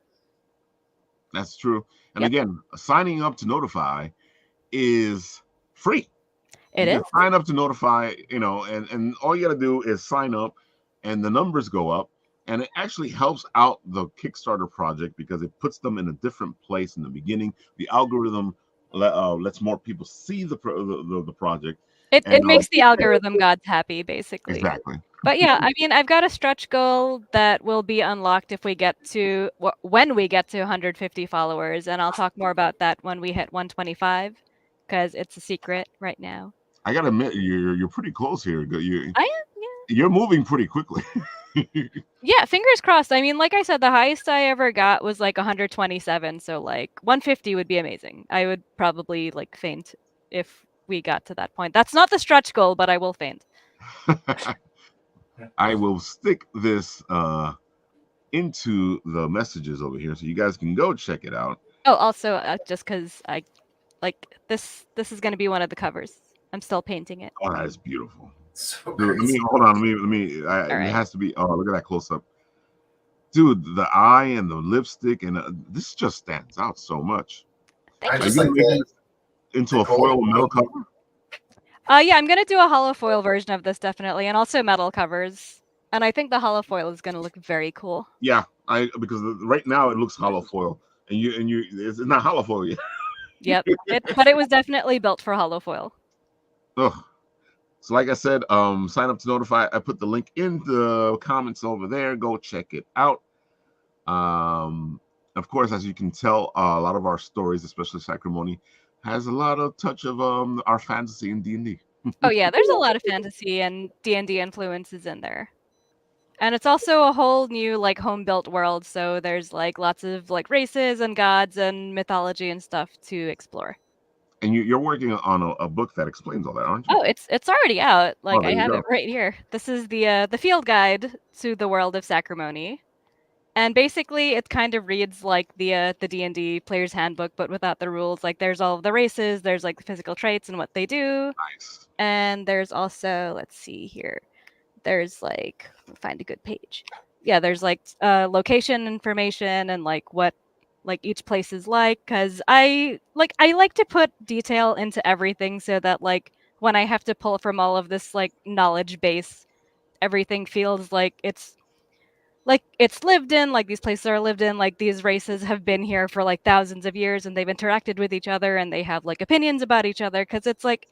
That's true. And Yep. again, signing up to Notify is free. It You is. can sign up to Notify, and all you got to do is sign up, and the numbers go up, and it actually helps out the Kickstarter project because it puts them in a different place in the beginning. The algorithm lets more people see the project. It makes the algorithm gods happy, basically. Exactly. But yeah, I mean, I've got a stretch goal that will be unlocked if we get to when we get to 150 followers, and I'll talk more about that when we hit 125, because it's a secret right now. I gotta admit, you're pretty close here. I am, yeah. You're moving pretty quickly. Yeah, fingers crossed. I mean, like I said, the highest I ever got was like 127, so like 150 would be amazing. I would probably like faint if we got to that point. That's not the stretch goal, but I will faint. I will stick this into the messages over here, so you guys can go check it out. Oh, also, just because I like this is going to be one of the covers. I'm still painting it. Oh, that is beautiful. So Dude, crazy. hold on. Let me. It has to be. Oh, look at that close up, dude. The eye and the lipstick, and this just stands out so much. Thank I you. Are just you like gonna make it into a foil metal cover? Yeah, I'm gonna do a hollow foil version of this, definitely, and also metal covers. And I think the holofoil is going to look very cool. Yeah, because right now it looks hollow foil, and it's not hollow foil yet. Yep. But it was definitely built for holofoil. Ugh. So like I said, sign up to notify. I put the link in the comments over there. Go check it out. Of course, as you can tell, a lot of our stories, especially Sacrimony, has a lot of touch of our fantasy and D&D. Oh yeah, there's a lot of fantasy and D&D influences in there. And it's also a whole new like home-built world, so there's like lots of like races and gods and mythology and stuff to explore. And you're working on a book that explains all that, aren't you? Oh, it's already out. Like there I you have go. it right here. This is the field guide to the world of Sacrimony. And basically it kind of reads like the D&D player's handbook but without the rules. Like there's all of the races, there's like the physical traits and what they do. Nice. And there's also, let's see here. There's like, find a good page. Yeah, there's like location information and like what like each place is like, because I like to put detail into everything so that like when I have to pull from all of this like knowledge base, everything feels like it's lived in, like these places are lived in, like these races have been here for like thousands of years and they've interacted with each other and they have like opinions about each other, because it's like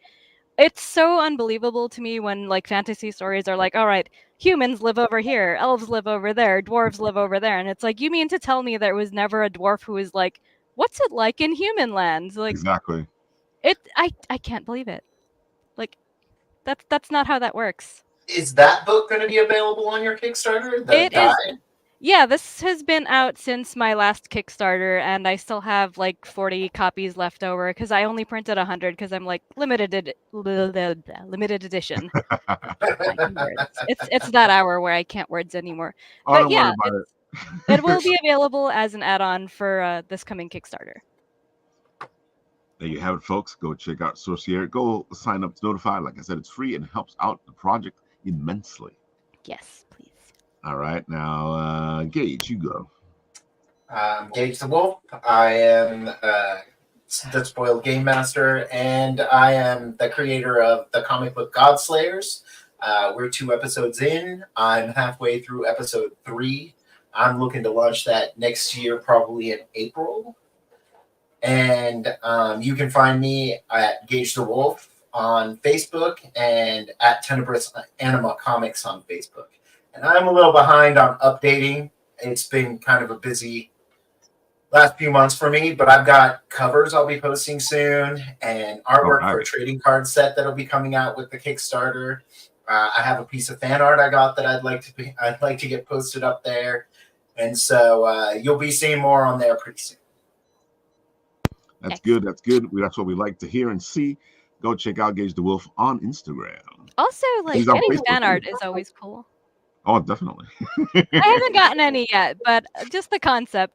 it's so unbelievable to me when like fantasy stories are like, all right, humans live over here, elves live over there, dwarves live over there, and it's like, you mean to tell me there was never a dwarf who was like, what's it like in human lands? Like Exactly. I can't believe it. Like that's not how that works. Is that book going to be available on your Kickstarter? The It guide? is. Yeah, this has been out since my last Kickstarter, and I still have like 40 copies left over because I only printed 100 because I'm like limited edition. I can words. It's that hour where I can't words anymore. Oh, But don't yeah, worry about it will be available as an add-on for this coming Kickstarter. There you have it, folks. Go check out Sorcier. Go sign up to notify. Like I said, it's free and helps out the project immensely. Yes, please. All right, now Gage, you go. Gage the Wolf. I am the Spoiled Game Master, and I am the creator of the comic book Godslayers. We're 2 episodes in. I'm halfway through episode 3. I'm looking to launch that next year, probably in April. And you can find me at Gage the Wolf on Facebook and at Tenebrous Anima Comics on Facebook. And I'm a little behind on updating. It's been kind of a busy last few months for me, but I've got covers I'll be posting soon and artwork for a trading card set that'll be coming out with the Kickstarter. I have a piece of fan art I got that I'd like to get posted up there, and so you'll be seeing more on there pretty soon. That's good. That's good. That's what we like to hear and see. Go check out Gage the Wolf on Instagram. Also, like He's on getting Facebook, fan art too. is always cool. Oh, definitely. I haven't gotten any yet, but just the concept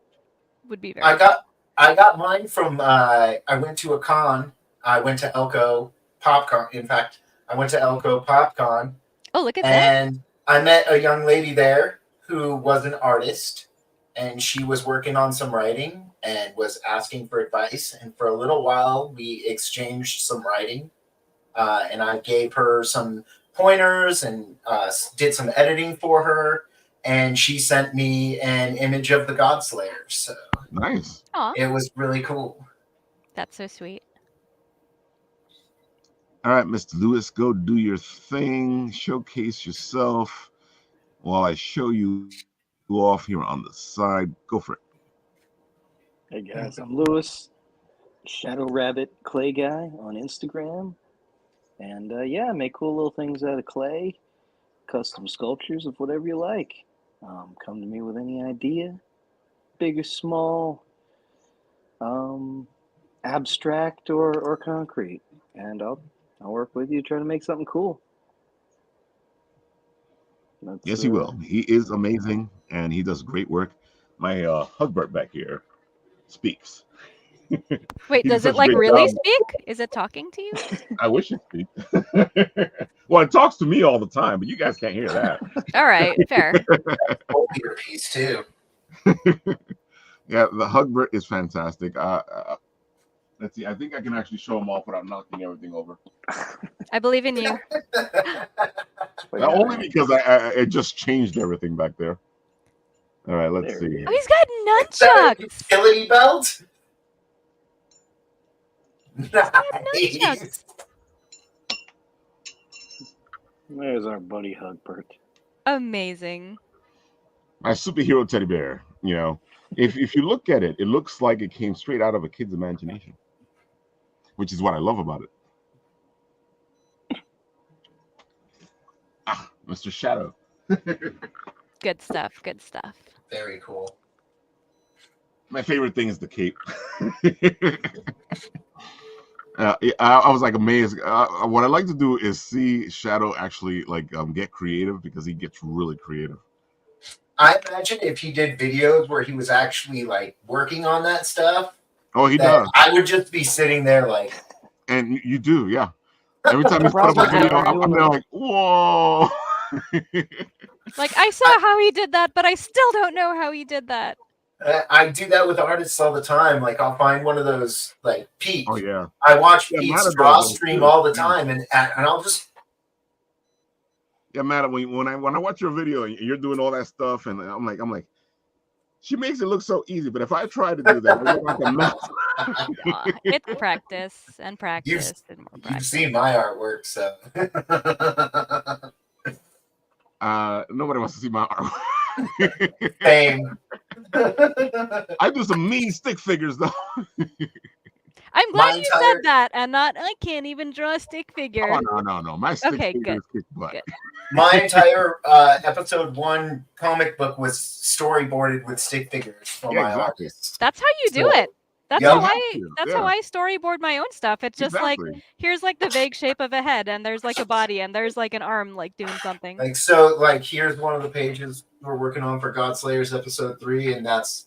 would be very. I got mine from. I went to a con. I went to Elko PopCon. In fact, I went to Elko PopCon. Oh, look at that! And I met a young lady there who was an artist, and she was working on some writing and was asking for advice. And for a little while, we exchanged some writing, and I gave her some pointers and did some editing for her. And she sent me an image of the Godslayers. So nice. Aww. It was really cool. That's so sweet. All right, Mr. Lewis, go do your thing. Showcase yourself while I show you off here on the side. Go for it. Hey guys, I'm Lewis, Shadow Rabbit Clay Guy on Instagram. And yeah, I make cool little things out of clay, custom sculptures of whatever you like. Come to me with any idea, big or small, abstract or concrete, and I'll work with you, try to make something cool. Yes, he will. He is amazing, and he does great work. My Hugbert back here speaks. Wait, does it like really speak? Is it talking to you? I wish it speaks. Well, it talks to me all the time, but you guys can't hear that. All right, fair. Your piece too. Yeah, the Hugbert is fantastic. Let's see. I think I can actually show them off without knocking everything over. I believe in you. But Only yeah, because it just changed everything back there. All right, let's there we see. Oh, he's got Is that a nunchucks. utility belt? He's got Nice. nunchucks. there's our buddy Hugbert. Amazing. My superhero teddy bear. You know, if you look at it, it looks like it came straight out of a kid's imagination, which is what I love about it. Mr. Shadow. Good stuff. Good stuff. Very cool. My favorite thing is the cape. I was like amazed. What I like to do is see Shadow actually like get creative, because he gets really creative. I imagine if he did videos where he was actually like working on that stuff. Oh, he that does. I would just be sitting there like. And you do, yeah. Every time you put up a Probably video, doing I'm there like, whoa. Like, I saw how he did that, but I still don't know how he did that. I do that with artists all the time. Like I'll find one of those like Pete. Oh yeah. I watch Yeah, Pete's Matt draw does those stream too. all the Yeah. time, and I'll just. Yeah, Matt. When I watch your video and you're doing all that stuff, and I'm like, she makes it look so easy. But if I try to do that, I look like a mess. It's practice and practice and more You've practice. seen my artwork, so. Nobody wants to see my artwork. Same. I do some mean stick figures though. I'm glad My you entire- said that and not, I can't even draw a stick figure. Oh no. My stick Okay, figures good, kick butt. good. My entire episode 1 comic book was storyboarded with stick figures for Yeah, my exactly. artists. That's how you do So- it. That's Yeah. how I storyboard my own stuff. It's just Exactly. like, here's like the vague shape of a head, and there's like a body, and there's like an arm like doing something. Like so, like here's one of the pages we're working on for Godslayers episode 3, and that's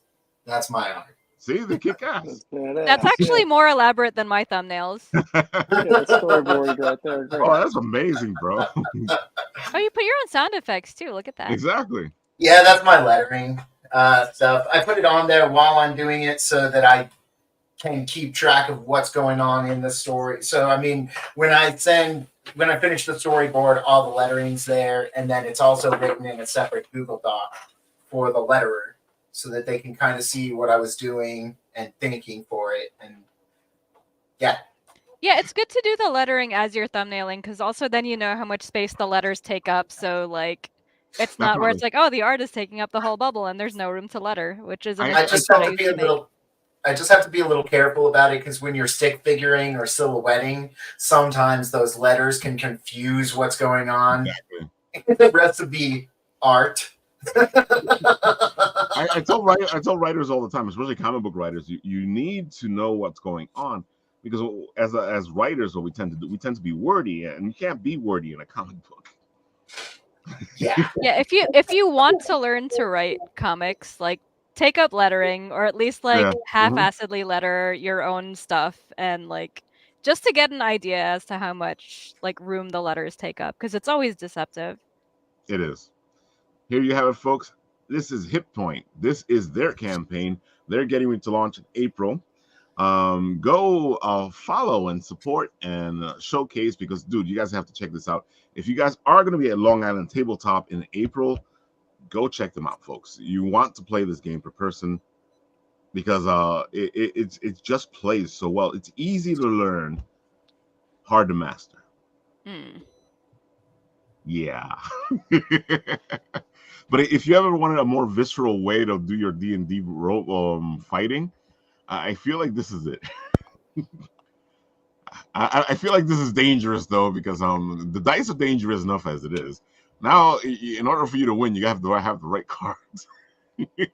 my art. See, the kick ass. That's badass. That's actually more elaborate than my thumbnails. Yeah, the storyboard right there. Great. Oh, that's amazing, bro. Oh, you put your own sound effects too. Look at that. Exactly. Yeah, that's my lettering stuff. I put it on there while I'm doing it so that I can keep track of what's going on in the story. So, I mean, when I finish the storyboard, all the lettering's there, and then it's also written in a separate Google Doc for the letterer so that they can kind of see what I was doing and thinking for it. And yeah. Yeah, it's good to do the lettering as you're thumbnailing, because also then you know how much space the letters take up. So like, it's not where it's like, oh, the art is taking up the whole bubble and there's no room to letter, which is a I mistake just that have I to used be to a make. little. I just have to be a little careful about it because when you're stick figuring or silhouetting, sometimes those letters can confuse what's going on. Exactly. The rest of the art. I tell writers all the time, especially comic book writers, you need to know what's going on, because as writers, what we tend to be wordy, and you can't be wordy in a comic book. Yeah. Yeah, if you want to learn to write comics, like take up lettering, or at least like Yeah. half-assedly letter your own stuff, and like just to get an idea as to how much like room the letters take up, because it's always deceptive. It is. Here you have it, folks. This is Hit Point. This is their campaign. They're getting ready to launch in April. Go follow and support and showcase, because, dude, you guys have to check this out. If you guys are going to be at Long Island Tabletop in April, go check them out, folks. You want to play this game per person, because it just plays so well. It's easy to learn, hard to master. Yeah. But if you ever wanted a more visceral way to do your D&D fighting, I feel like this is it. I feel like this is dangerous though, because the dice are dangerous enough as it is. Now, in order for you to win, you have to have the right cards.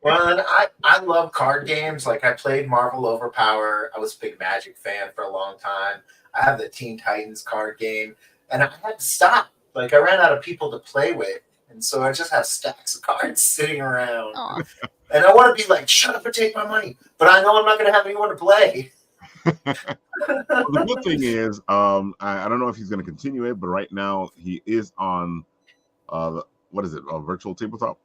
Well, I love card games. Like I played Marvel Overpower. I was a big Magic fan for a long time. I have the Teen Titans card game, and I had to stop. Like I ran out of people to play with, and so I just have stacks of cards sitting around. Aw. And I want to be like, shut up and take my money, but I know I'm not going to have anyone to play. The good thing is, I don't know if he's going to continue it, but right now he is on, what is it, a virtual tabletop?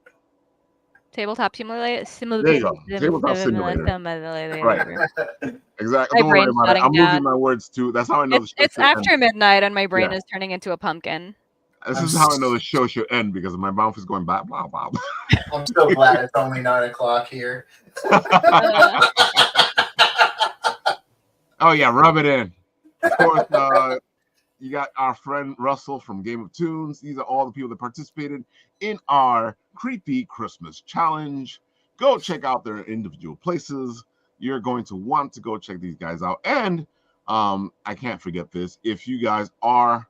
Tabletop simulator. There you go. Tabletop simulator. Right. Exactly. My Don't worry brain's about it. shutting I'm down. losing my words too. That's how I know. It's after midnight, and my brain Yeah. is turning into a pumpkin. This is how I know the show should end because my mouth is going blah blah blah. I'm so glad it's only 9 o'clock here. Oh yeah, rub it in. Of course, you got our friend Russell from Game of Tunes. These are all the people that participated in our creepy Christmas challenge. Go check out their individual places. You're going to want to go check these guys out. And I can't forget this. If you guys are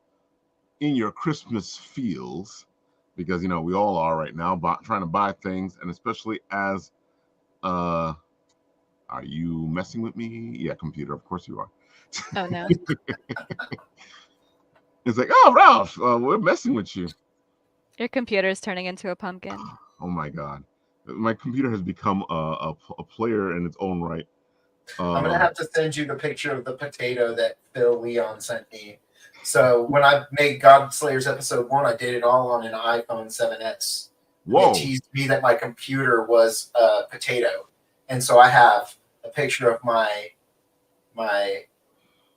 in your Christmas feels, because you know we all are right now, trying to buy things, and especially as are you messing with me? Yeah, computer, of course you are. Oh no. It's like, oh Ralph, we're messing with you. Your computer's turning into a pumpkin. Oh my god, my computer has become a player in its own right. I'm gonna have to send you the picture of the potato that Phil Leon sent me. So when I made God Slayers episode 1, I did it all on an iPhone 7S. Whoa! It teased me that my computer was a potato, and so I have a picture of my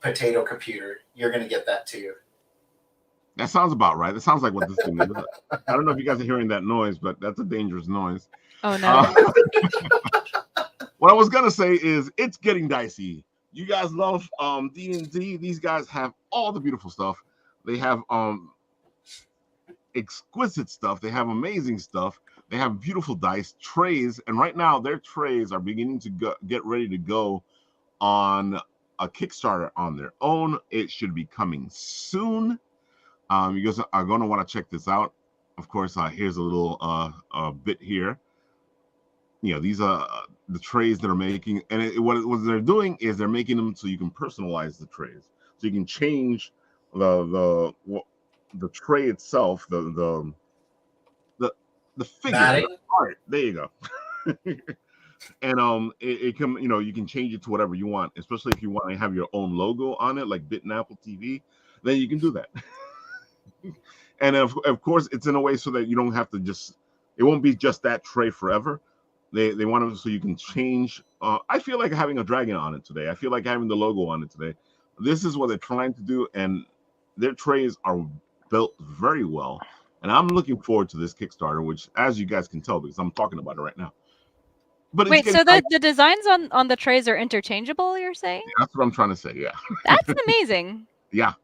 potato computer. You're gonna get that too. That sounds about right. That sounds like what this thing is. I don't know if you guys are hearing that noise, but that's a dangerous noise. Oh no. What I was gonna say is it's getting dicey. You guys love D&D. These guys have all the beautiful stuff. They have exquisite stuff. They have amazing stuff. They have beautiful dice, trays, and right now their trays are beginning to get ready to go on a Kickstarter on their own. It should be coming soon. You guys are going to want to check this out. Of course, here's a little bit here. You know, these are the trays that are making, and what they're doing is they're making them so you can personalize the trays, so you can change the tray itself, the figure, the art. There you go. And it can, you know, you can change it to whatever you want, especially if you want to have your own logo on it, like Bit and Apple TV. Then you can do that. And of course, it's in a way so that you don't have to it won't be just that tray forever. They want to so you can change. I feel like having a dragon on it today. I feel like having the logo on it today. This is what they're trying to do, and their trays are built very well. And I'm looking forward to this Kickstarter, which, as you guys can tell, because I'm talking about it right now. But wait, so the designs on the trays are interchangeable, you're saying? That's what I'm trying to say. Yeah. That's amazing. Yeah.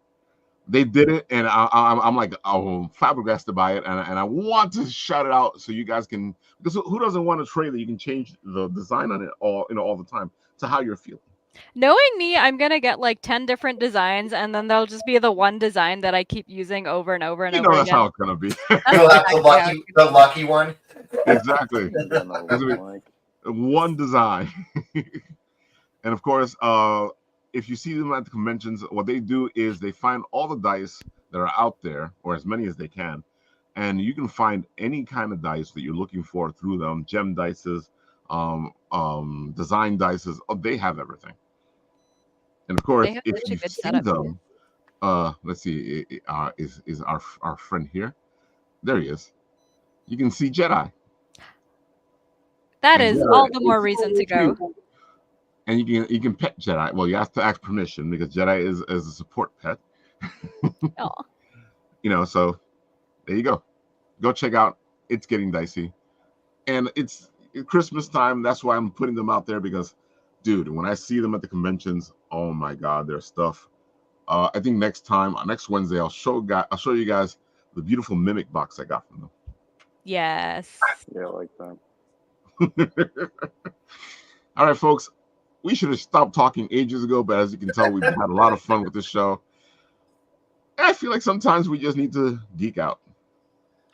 They did it, and I'm like flabbergasted by it, and I want to shout it out so you guys can, because who doesn't want a tray that you can change the design on it all the time to how you're feeling. Knowing me, I'm gonna get like 10 different designs, and then there'll just be the one design that I keep using over and over and over that's again. how it's gonna be. You'll have the lucky one. Exactly. One design. And of course, if you see them at the conventions, what they do is they find all the dice that are out there, or as many as they can, and you can find any kind of dice that you're looking for through them. Gem dices, design dices. Oh, they have everything. And of course, if you see them, let's see, is our friend here? There he is. You can see Jedi. That is all the more reason to go. And you can pet Jedi. Well, you have to ask permission because Jedi is a support pet. Oh. You know, so there you go. Go check out It's Getting Dicey. And it's Christmas time. That's why I'm putting them out there because, dude, when I see them at the conventions, oh my God, their stuff. I think next Wednesday, I'll show you guys the beautiful Mimic box I got from them. Yes. Yeah, I like that. All right, folks. We should have stopped talking ages ago, but as you can tell, we've had a lot of fun with this show. And I feel like sometimes we just need to geek out.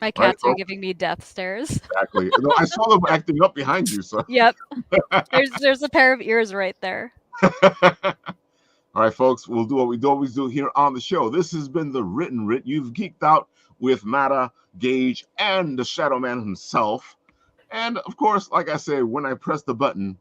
My cats are giving me death stares. Exactly. No, I saw them acting up behind you. So. Yep. There's a pair of ears right there. All right, folks. We'll do what we always do here on the show. This has been the Written Writ. You've geeked out with Mata, Gage, and the Shadow Man himself. And of course, like I said, when I press the button,